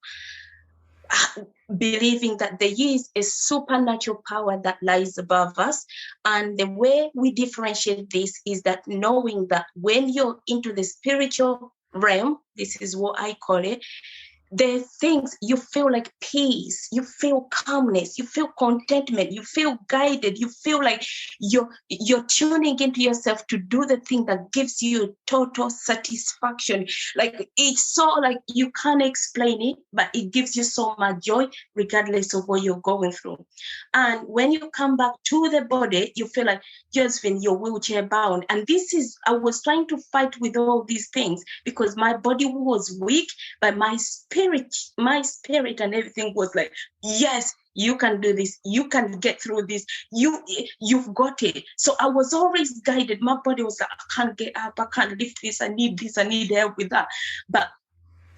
believing that there is a supernatural power that lies above us. And the way we differentiate this is that knowing that when you're into the spiritual realm, this is what I call it, there are things you feel like peace, you feel calmness, you feel contentment, you feel guided, you feel like you're tuning into yourself to do the thing that gives you total satisfaction. Like it's so like you can't explain it, but it gives you so much joy regardless of what you're going through. And when you come back to the body, you feel like Josephine, you're wheelchair bound. And I was trying to fight with all these things because my body was weak, but my spirit and everything was like, yes, you can do this, you can get through this, you've got it. So I was always guided. My body was like, I can't get up, I can't lift this, I need help with that. But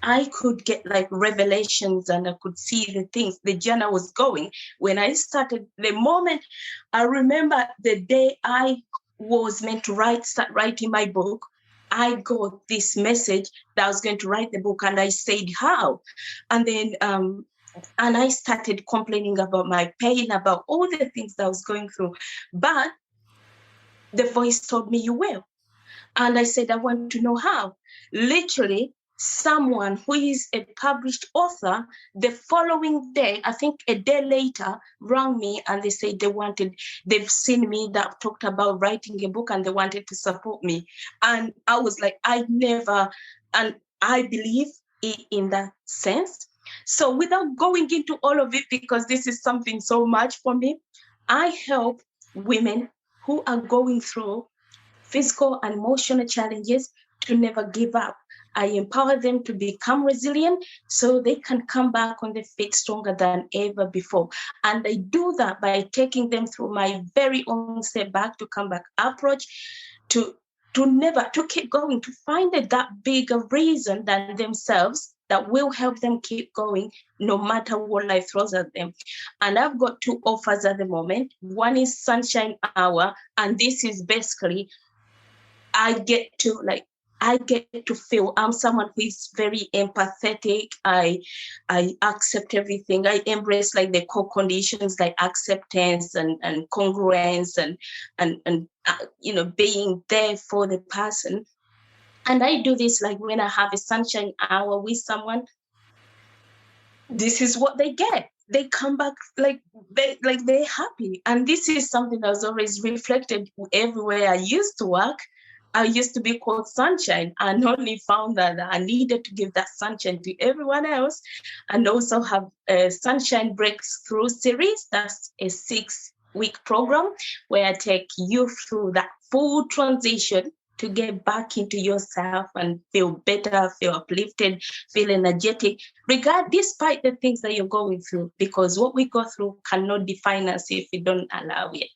I could get like revelations and I could see the things the journey was going. When I started, the moment I remember the day I was meant to start writing my book, I got this message that I was going to write the book, and I said, how? And then and I started complaining about my pain, about all the things that I was going through. But the voice told me, you will. And I said, I want to know how. Literally, someone who is a published author, the following day, I think a day later, rang me and they said they've seen me that talked about writing a book and they wanted to support me. And I was like, I believe in that sense. So without going into all of it, because this is something so much for me, I help women who are going through physical and emotional challenges to never give up. I empower them to become resilient so they can come back on their feet stronger than ever before. And I do that by taking them through my very own step back to come back approach to keep going, to find that bigger reason than themselves that will help them keep going no matter what life throws at them. And I've got 2 offers at the moment. One is Sunshine Hour, and this is basically I get to feel I'm someone who is very empathetic. I accept everything. I embrace like the core conditions like acceptance and congruence and being there for the person. And I do this like when I have a sunshine hour with someone. This is what they get. They come back like they're happy. And this is something that was always reflected everywhere I used to work. I used to be called Sunshine, and only found that I needed to give that sunshine to everyone else, and also have a Sunshine Breakthrough series. That's a 6-week program where I take you through that full transition to get back into yourself and feel better, feel uplifted, feel energetic, despite the things that you're going through, because what we go through cannot define us if we don't allow it.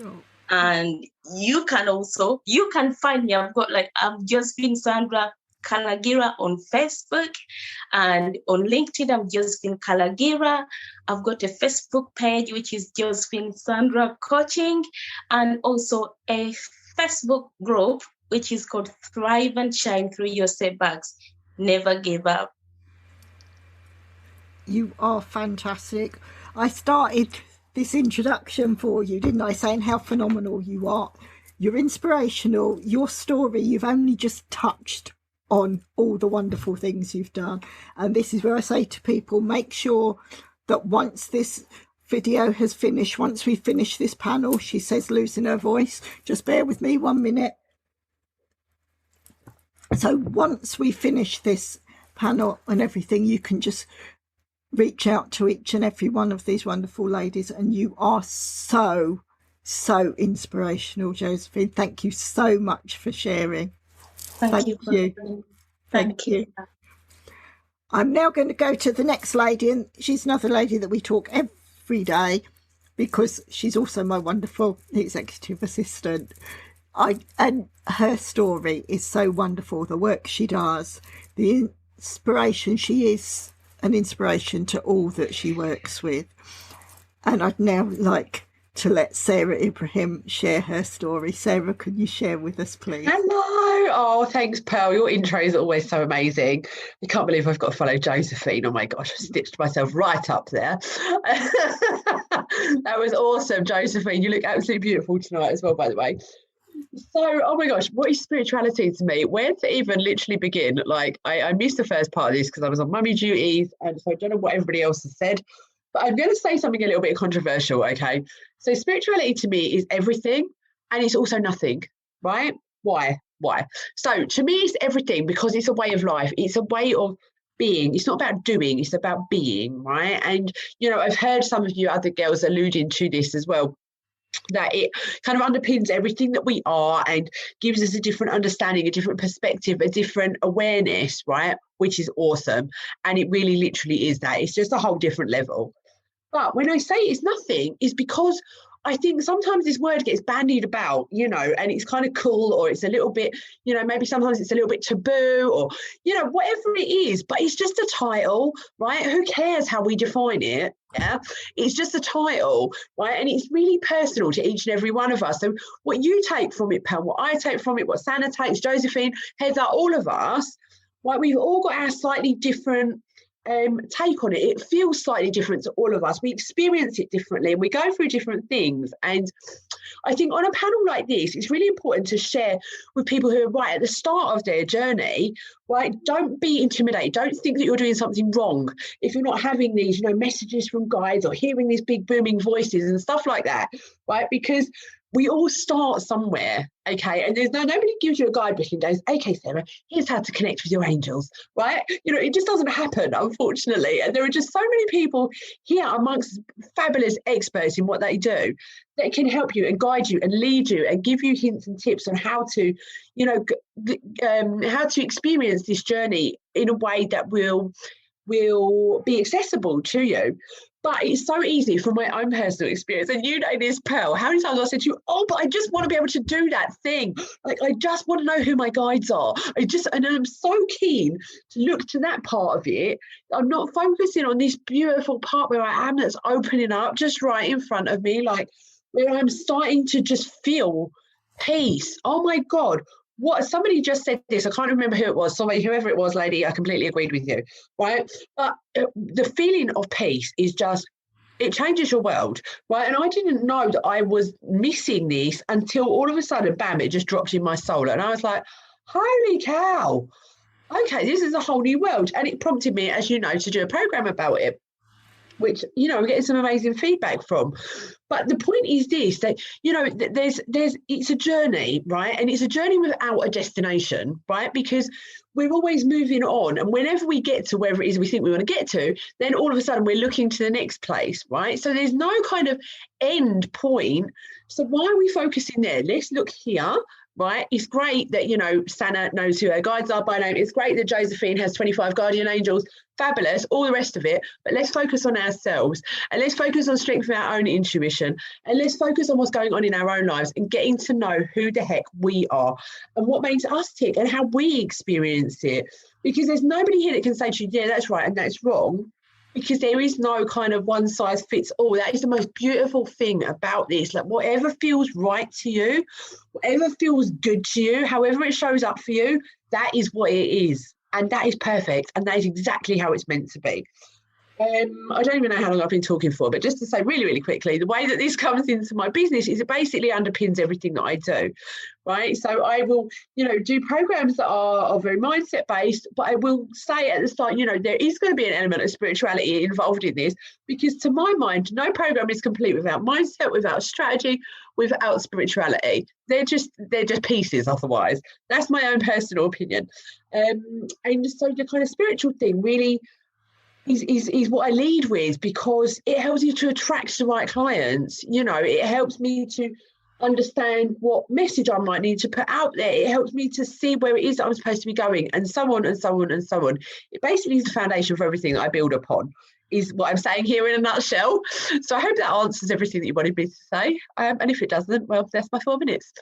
Oh. And you can find me. I've just been Sandra Kalagira on Facebook, and on LinkedIn, I'm Josephine Kalagira. I've got a Facebook page, which is Josephine Sandra Coaching, and also a Facebook group, which is called Thrive and Shine Through Your Setbacks. Never give up. You are fantastic. I started this introduction for you, didn't I, saying how phenomenal you are. You're inspirational. Your story, you've only just touched on all the wonderful things you've done. And this is where I say to people, make sure that once this video has finished, once we finish this panel, she says losing her voice, just bear with me 1 minute. So once we finish this panel and everything, you can just reach out to each and every one of these wonderful ladies, and you are so inspirational, Josephine. Thank you so much for sharing. Thank you. Thank you. I'm now going to go to the next lady, and she's another lady that we talk every day because she's also my wonderful executive assistant. And her story is so wonderful, the work she does, the inspiration. She is an inspiration to all that she works with. And I'd now like to let Sarah Ibrahim share her story. Sarah, can you share with us, please? Hello. Oh, thanks, Pearl. Your intro is always so amazing. I can't believe I've got to follow Josephine. Oh my gosh, I stitched myself right up there. That was awesome, Josephine. You look absolutely beautiful tonight as well, by the way. So, oh my gosh, what is spirituality to me? Where to even literally begin? Like, I missed the first part of this because I was on mummy duties, and so I don't know what everybody else has said. But I'm going to say something a little bit controversial, okay? So spirituality to me is everything, and it's also nothing, right? Why? So to me, it's everything because it's a way of life. It's a way of being. It's not about doing, it's about being, right? And, you know, I've heard some of you other girls alluding to this as well, that it kind of underpins everything that we are and gives us a different understanding, a different perspective, a different awareness, right? Which is awesome. And it really literally is that. It's just a whole different level. But when I say it's nothing, it's because I think sometimes this word gets bandied about, you know, and it's kind of cool, or it's a little bit, you know, maybe sometimes it's a little bit taboo, or, you know, whatever it is, but it's just a title, right? Who cares how we define it? Yeah, it's just a title, right? And it's really personal to each and every one of us. So what you take from it, Pam, what I take from it, what Sana takes, Josephine, Heather, all of us, right? We've all got our slightly different take on it. It feels slightly different to all of us. We experience it differently and we go through different things. And I think on a panel like this, it's really important to share with people who are right at the start of their journey, right? Don't be intimidated. Don't think that you're doing something wrong if you're not having these, you know, messages from guides or hearing these big booming voices and stuff like that, right? Because we all start somewhere, okay? And there's nobody gives you a guidebook and goes, okay, Sarah, here's how to connect with your angels, right? You know, it just doesn't happen, unfortunately. And there are just so many people here amongst fabulous experts in what they do that can help you and guide you and lead you and give you hints and tips on how to, you know, how to experience this journey in a way that will be accessible to you. But it's so easy from my own personal experience. And you know this, Pearl, how many times I said to you, oh, but I just want to be able to do that thing. Like, I just want to know who my guides are. And I'm so keen to look to that part of it. I'm not focusing on this beautiful part where I am that's opening up just right in front of me, like where I'm starting to just feel peace. Oh my God. What somebody just said this, I can't remember who it was, whoever it was, lady, I completely agreed with you, right? But the feeling of peace is just, it changes your world, right? And I didn't know that I was missing this until all of a sudden, bam, it just dropped in my soul. And I was like, holy cow, okay, this is a whole new world. And it prompted me, as you know, to do a program about it, which, you know, I'm getting some amazing feedback from. But the point is this, that, you know, it's a journey, right? And it's a journey without a destination, right? Because we're always moving on. And whenever we get to wherever it is we think we want to get to, then all of a sudden we're looking to the next place, right? So there's no kind of end point. So why are we focusing there? Let's look here. Right, it's great that, you know, Sana knows who her guides are by name. It's great that Josephine has 25 guardian angels. Fabulous, all the rest of it. But let's focus on ourselves, and let's focus on strengthening our own intuition, and let's focus on what's going on in our own lives and getting to know who the heck we are and what makes us tick and how we experience it. Because there's nobody here that can say to you, yeah, that's right and that's wrong. Because there is no kind of one size fits all. That is the most beautiful thing about this. Like, whatever feels right to you, whatever feels good to you, however it shows up for you, that is what it is. And that is perfect. And that is exactly how it's meant to be. I don't even know how long I've been talking for, but just to say really, really quickly, the way that this comes into my business is it basically underpins everything that I do, right? So I will, you know, do programs that are very mindset based, but I will say at the start, you know, there is going to be an element of spirituality involved in this, because to my mind, no program is complete without mindset, without strategy, without spirituality. They're just pieces otherwise. That's my own personal opinion. And so the kind of spiritual thing really is what I lead with, because it helps you to attract the right clients. You know, it helps me to understand what message I might need to put out there. It helps me to see where it is that I'm supposed to be going, and so on and so on and so on. It basically is the foundation for everything that I build upon, is what I'm saying here in a nutshell. So I hope that answers everything that you wanted me to say. And if it doesn't, well, that's my 4 minutes.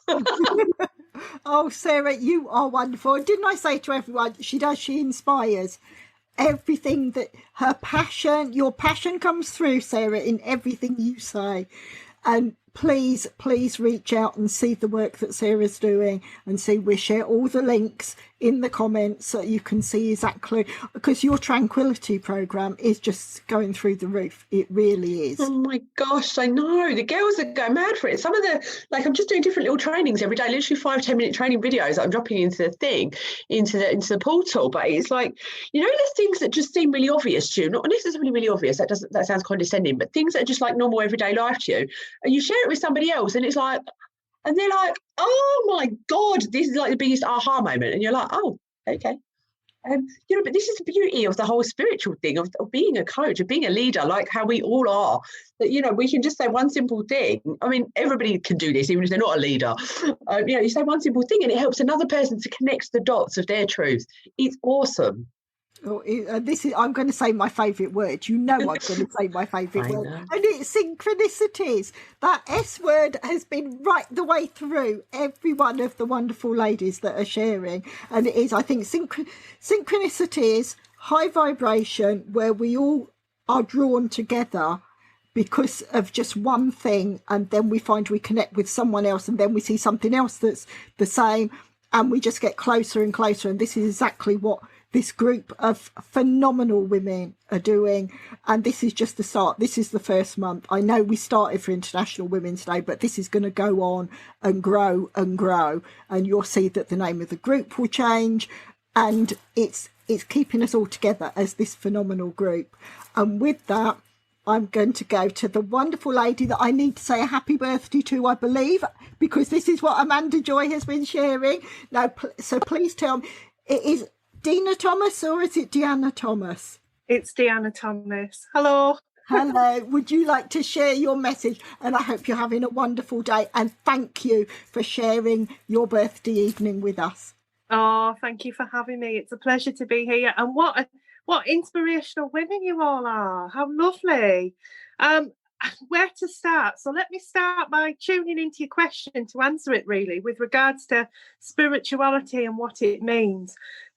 Oh, Sarah, you are wonderful. Didn't I say to everyone, she inspires? Everything that your passion comes through, Sarah, in everything you say. And please reach out and see the work that Sarah's doing, and see, we share all the links in the comments so you can see exactly, because your tranquility program is just going through the roof. It really is. Oh my gosh, I know. The girls are going mad for it. Some of I'm just doing different little trainings every day, literally 5-10 minute training videos that I'm dropping into the thing, into the portal. But it's like, there's things that just seem really obvious to you, not necessarily really obvious. That sounds condescending, but things that are just like normal everyday life to you, and you share it with somebody else, and it's like, and they're like, oh my God, this is like the biggest aha moment. And you're like, oh, okay. But this is the beauty of the whole spiritual thing of being a coach, of being a leader, like how we all are, that, we can just say one simple thing. I mean, everybody can do this, even if they're not a leader. You say one simple thing and it helps another person to connect the dots of their truth. It's awesome. Oh, I'm going to say my favourite word. I'm going to say my favourite word. And it's synchronicities. That S word has been right the way through every one of the wonderful ladies that are sharing. And it is, I think, synchronicities, high vibration, where we all are drawn together because of just one thing. And then we find we connect with someone else, and then we see something else that's the same. And we just get closer and closer. And this is exactly what this group of phenomenal women are doing, and this is just the start. This is the first month. I know we started for International Women's Day, but this is going to go on and grow, and you'll see that the name of the group will change, and it's keeping us all together as this phenomenal group. And with that, I'm going to go to the wonderful lady that I need to say a happy birthday to, I believe, because this is what Amanda Joy has been sharing. Now, so please tell me, it is Dina Thomas, or is it Deanna Thomas? It's Deanna Thomas. Hello. Hello. Would you like to share your message? And I hope you're having a wonderful day. And thank you for sharing your birthday evening with us. Oh, thank you for having me. It's a pleasure to be here. And what inspirational women you all are. How lovely. Where to start? So let me start by tuning into your question to answer it, really, with regards to spirituality and what it means.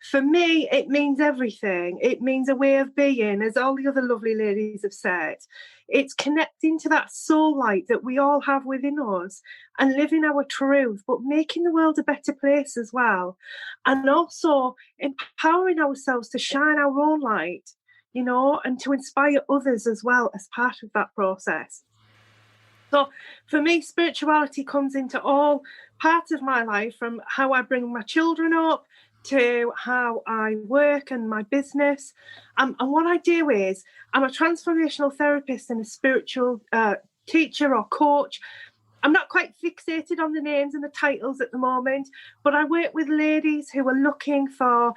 For me, it means everything. It means a way of being, as all the other lovely ladies have said. It's connecting to that soul light that we all have within us and living our truth, but making the world a better place as well. And also empowering ourselves to shine our own light, and to inspire others as well as part of that process. So for me, spirituality comes into all parts of my life, from how I bring my children up to how I work and my business. And what I do is I'm a transformational therapist and a spiritual teacher or coach. I'm not quite fixated on the names and the titles at the moment, but I work with ladies who are looking for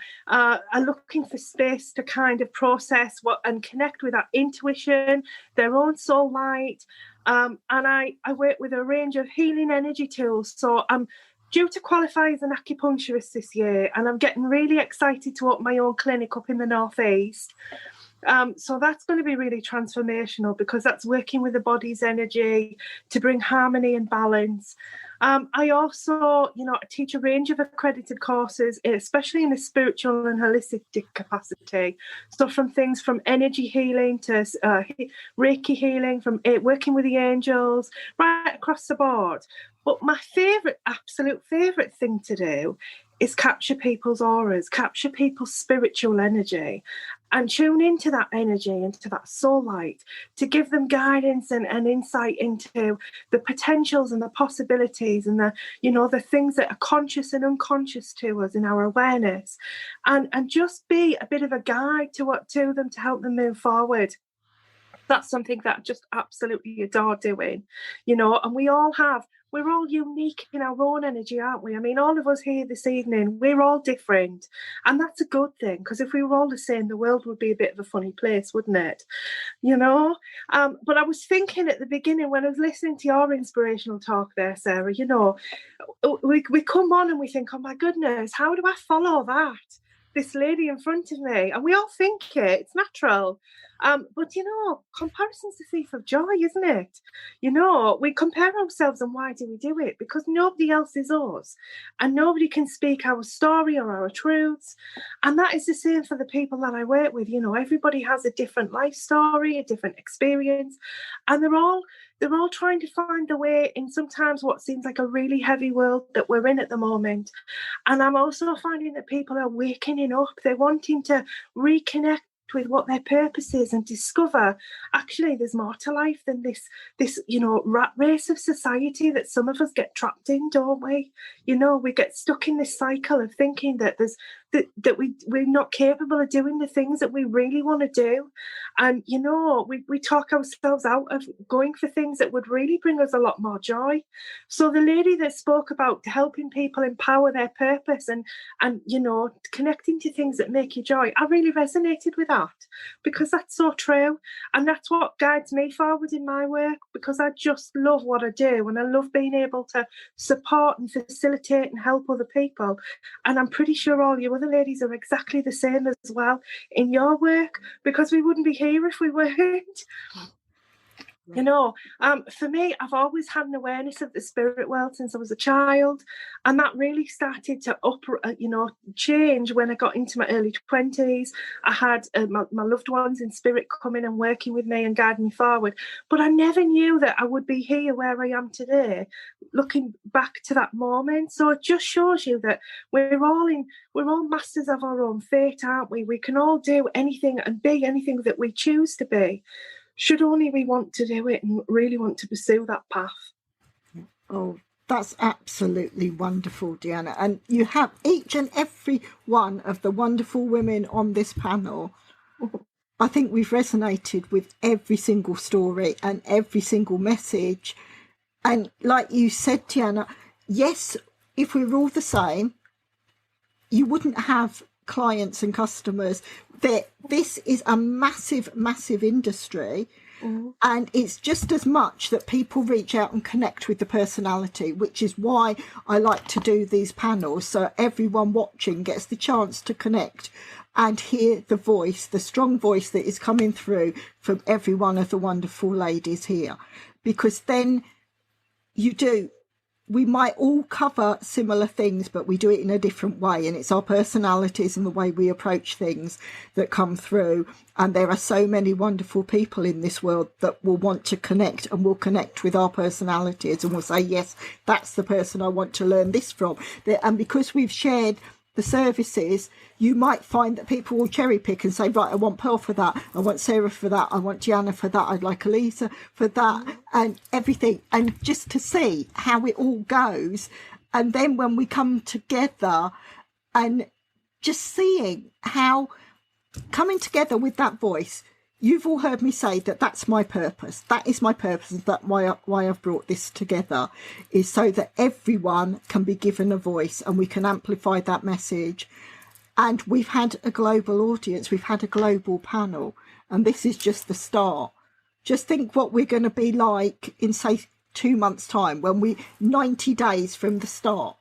space to kind of process and connect with that intuition, their own soul light. And I work with a range of healing energy tools. So I'm due to qualify as an acupuncturist this year, and I'm getting really excited to open my own clinic up in the Northeast. So that's going to be really transformational, because that's working with the body's energy to bring harmony and balance. I also, teach a range of accredited courses, especially in a spiritual and holistic capacity. So from energy healing to Reiki healing, from working with the angels, right across the board. But my absolute favourite thing to do is capture people's auras, capture people's spiritual energy, and tune into that energy, into that soul light, to give them guidance and insight into the potentials and the possibilities and the things that are conscious and unconscious to us in our awareness, and just be a bit of a guide to them to help them move forward. That's something that I just absolutely adore doing, and we're all unique in our own energy, aren't we? I mean, all of us here this evening, we're all different. And that's a good thing, because if we were all the same, the world would be a bit of a funny place, wouldn't it? But I was thinking at the beginning, when I was listening to your inspirational talk there, Sarah, we come on and we think, oh my goodness, how do I follow that? This lady in front of me, and we all think it's natural. But comparison's the thief of joy, isn't it? We compare ourselves, and why do we do it? Because nobody else is us, and nobody can speak our story or our truths. And that is the same for the people that I work with. Everybody has a different life story, a different experience, and they're all they're all trying to find a way in sometimes what seems like a really heavy world that we're in at the moment. And I'm also finding that people are waking up. They're wanting to reconnect with what their purpose is and discover actually there's more to life than this rat race of society that some of us get trapped in, don't we? We get stuck in this cycle of thinking that we're not capable of doing the things that we really want to do. And we talk ourselves out of going for things that would really bring us a lot more joy. So the lady that spoke about helping people empower their purpose and connecting to things that make you joy, I really resonated with that, because that's so true. And that's what guides me forward in my work, because I just love what I do, and I love being able to support and facilitate and help other people. And I'm pretty sure all you other ladies are exactly the same as well in your work, because we wouldn't be here if we weren't. For me, I've always had an awareness of the spirit world since I was a child, and that really started to change when I got into my early 20s. I had my loved ones in spirit coming and working with me and guiding me forward, but I never knew that I would be here where I am today, looking back to that moment. So it just shows you that we're all masters of our own fate, aren't we? We can all do anything and be anything that we choose to be, should only we want to do it and really want to pursue that path. Oh, that's absolutely wonderful, Deanna. And you have each and every one of the wonderful women on this panel. I think we've resonated with every single story and every single message. And like you said, Deanna, yes, if we were all the same, you wouldn't have clients and customers. This is a massive, massive industry. And it's just as much that people reach out and connect with the personality, which is why I like to do these panels, so everyone watching gets the chance to connect and hear the voice, the strong voice that is coming through from every one of the wonderful ladies here. Because then we might all cover similar things, but we do it in a different way, and it's our personalities and the way we approach things that come through. And there are so many wonderful people in this world that will want to connect and will connect with our personalities and will say, yes, that's the person I want to learn this from. And because we've shared the services, you might find that people will cherry pick and say, right, I want Pearl for that, I want Sarah for that, I want Gianna for that, I'd like Elisa for that, and everything. And just to see how it all goes. And then when we come together and just seeing how coming together with that voice, you've all heard me say that that's my purpose. That is my purpose. That why I've brought this together is so that everyone can be given a voice and we can amplify that message. And we've had a global audience. We've had a global panel. And this is just the start. Just think what we're going to be like in, say, 2 months' time, when 90 days from the start.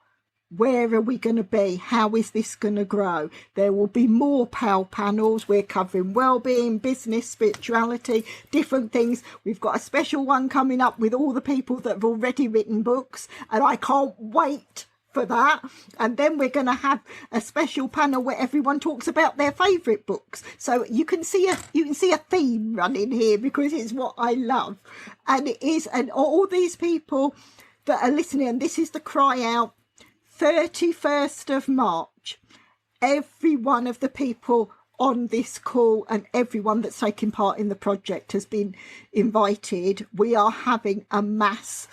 Where are we going to be? How is this going to grow? There will be more POW panels. We're covering wellbeing, business, spirituality, different things. We've got a special one coming up with all the people that have already written books, and I can't wait for that. And then we're going to have a special panel where everyone talks about their favourite books. So you can see a theme running here, because it's what I love, and it is. And all these people that are listening, and this is the cry out. 31st of March, every one of the people on this call and everyone that's taking part in the project has been invited. We are having a mass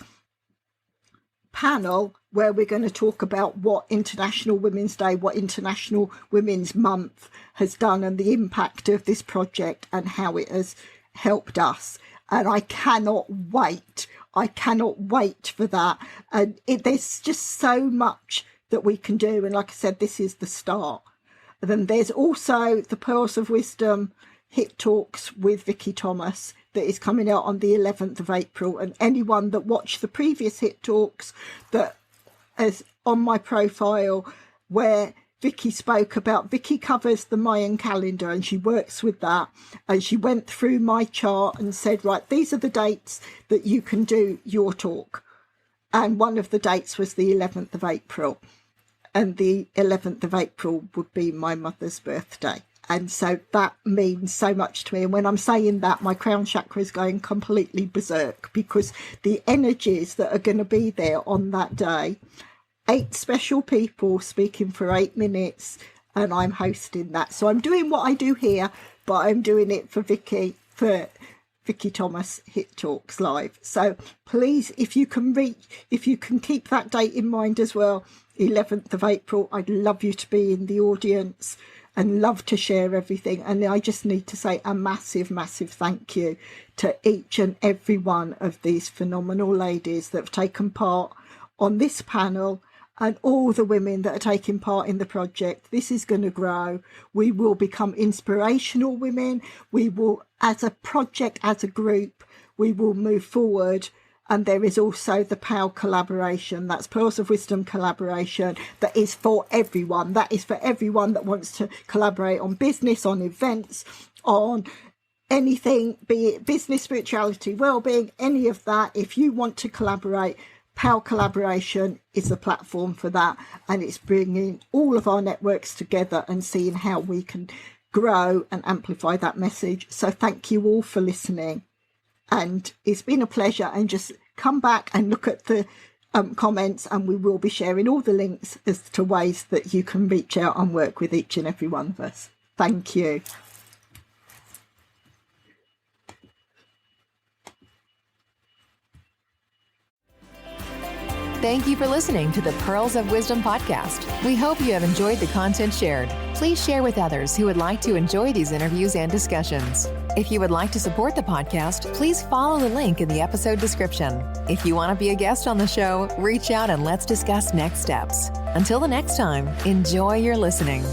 panel where we're going to talk about what International Women's Day, what International Women's Month has done, and the impact of this project and how it has helped us. And I cannot wait. I cannot wait for that. And there's just so much that we can do. And like I said, this is the start. And then there's also the Pearls of Wisdom Hit Talks with Vicky Thomas that is coming out on the 11th of April. And anyone that watched the previous Hit Talks that is on my profile, where Vicky spoke about, Vicky covers the Mayan calendar and she works with that, and she went through my chart and said, right, these are the dates that you can do your talk. And one of the dates was the 11th of April, and the 11th of April would be my mother's birthday. And so that means so much to me. And when I'm saying that, my crown chakra is going completely berserk, because the energies that are going to be there on that day, 8 special people speaking for 8 minutes, and I'm hosting that. So I'm doing what I do here, but I'm doing it for Vicky Thomas Hit Talks Live. So please, if you can keep that date in mind as well, 11th of April, I'd love you to be in the audience and love to share everything. And I just need to say a massive, massive thank you to each and every one of these phenomenal ladies that have taken part on this panel, and all the women that are taking part in the project. This is going to grow. We will become inspirational women. We will, as a project, as a group, we will move forward. And there is also the POW collaboration. That's Pearls of Wisdom collaboration. That is for everyone. That is for everyone that wants to collaborate on business, on events, on anything, be it business, spirituality, well-being, any of that. If you want to collaborate, POW collaboration is the platform for that. And it's bringing all of our networks together and seeing how we can grow and amplify that message. So thank you all for listening. And it's been a pleasure. And just come back and look at the comments, and we will be sharing all the links as to ways that you can reach out and work with each and every one of us. Thank you. Thank you for listening to the Pearls of Wisdom podcast. We hope you have enjoyed the content shared. Please share with others who would like to enjoy these interviews and discussions. If you would like to support the podcast, please follow the link in the episode description. If you want to be a guest on the show, reach out and let's discuss next steps. Until the next time, enjoy your listening.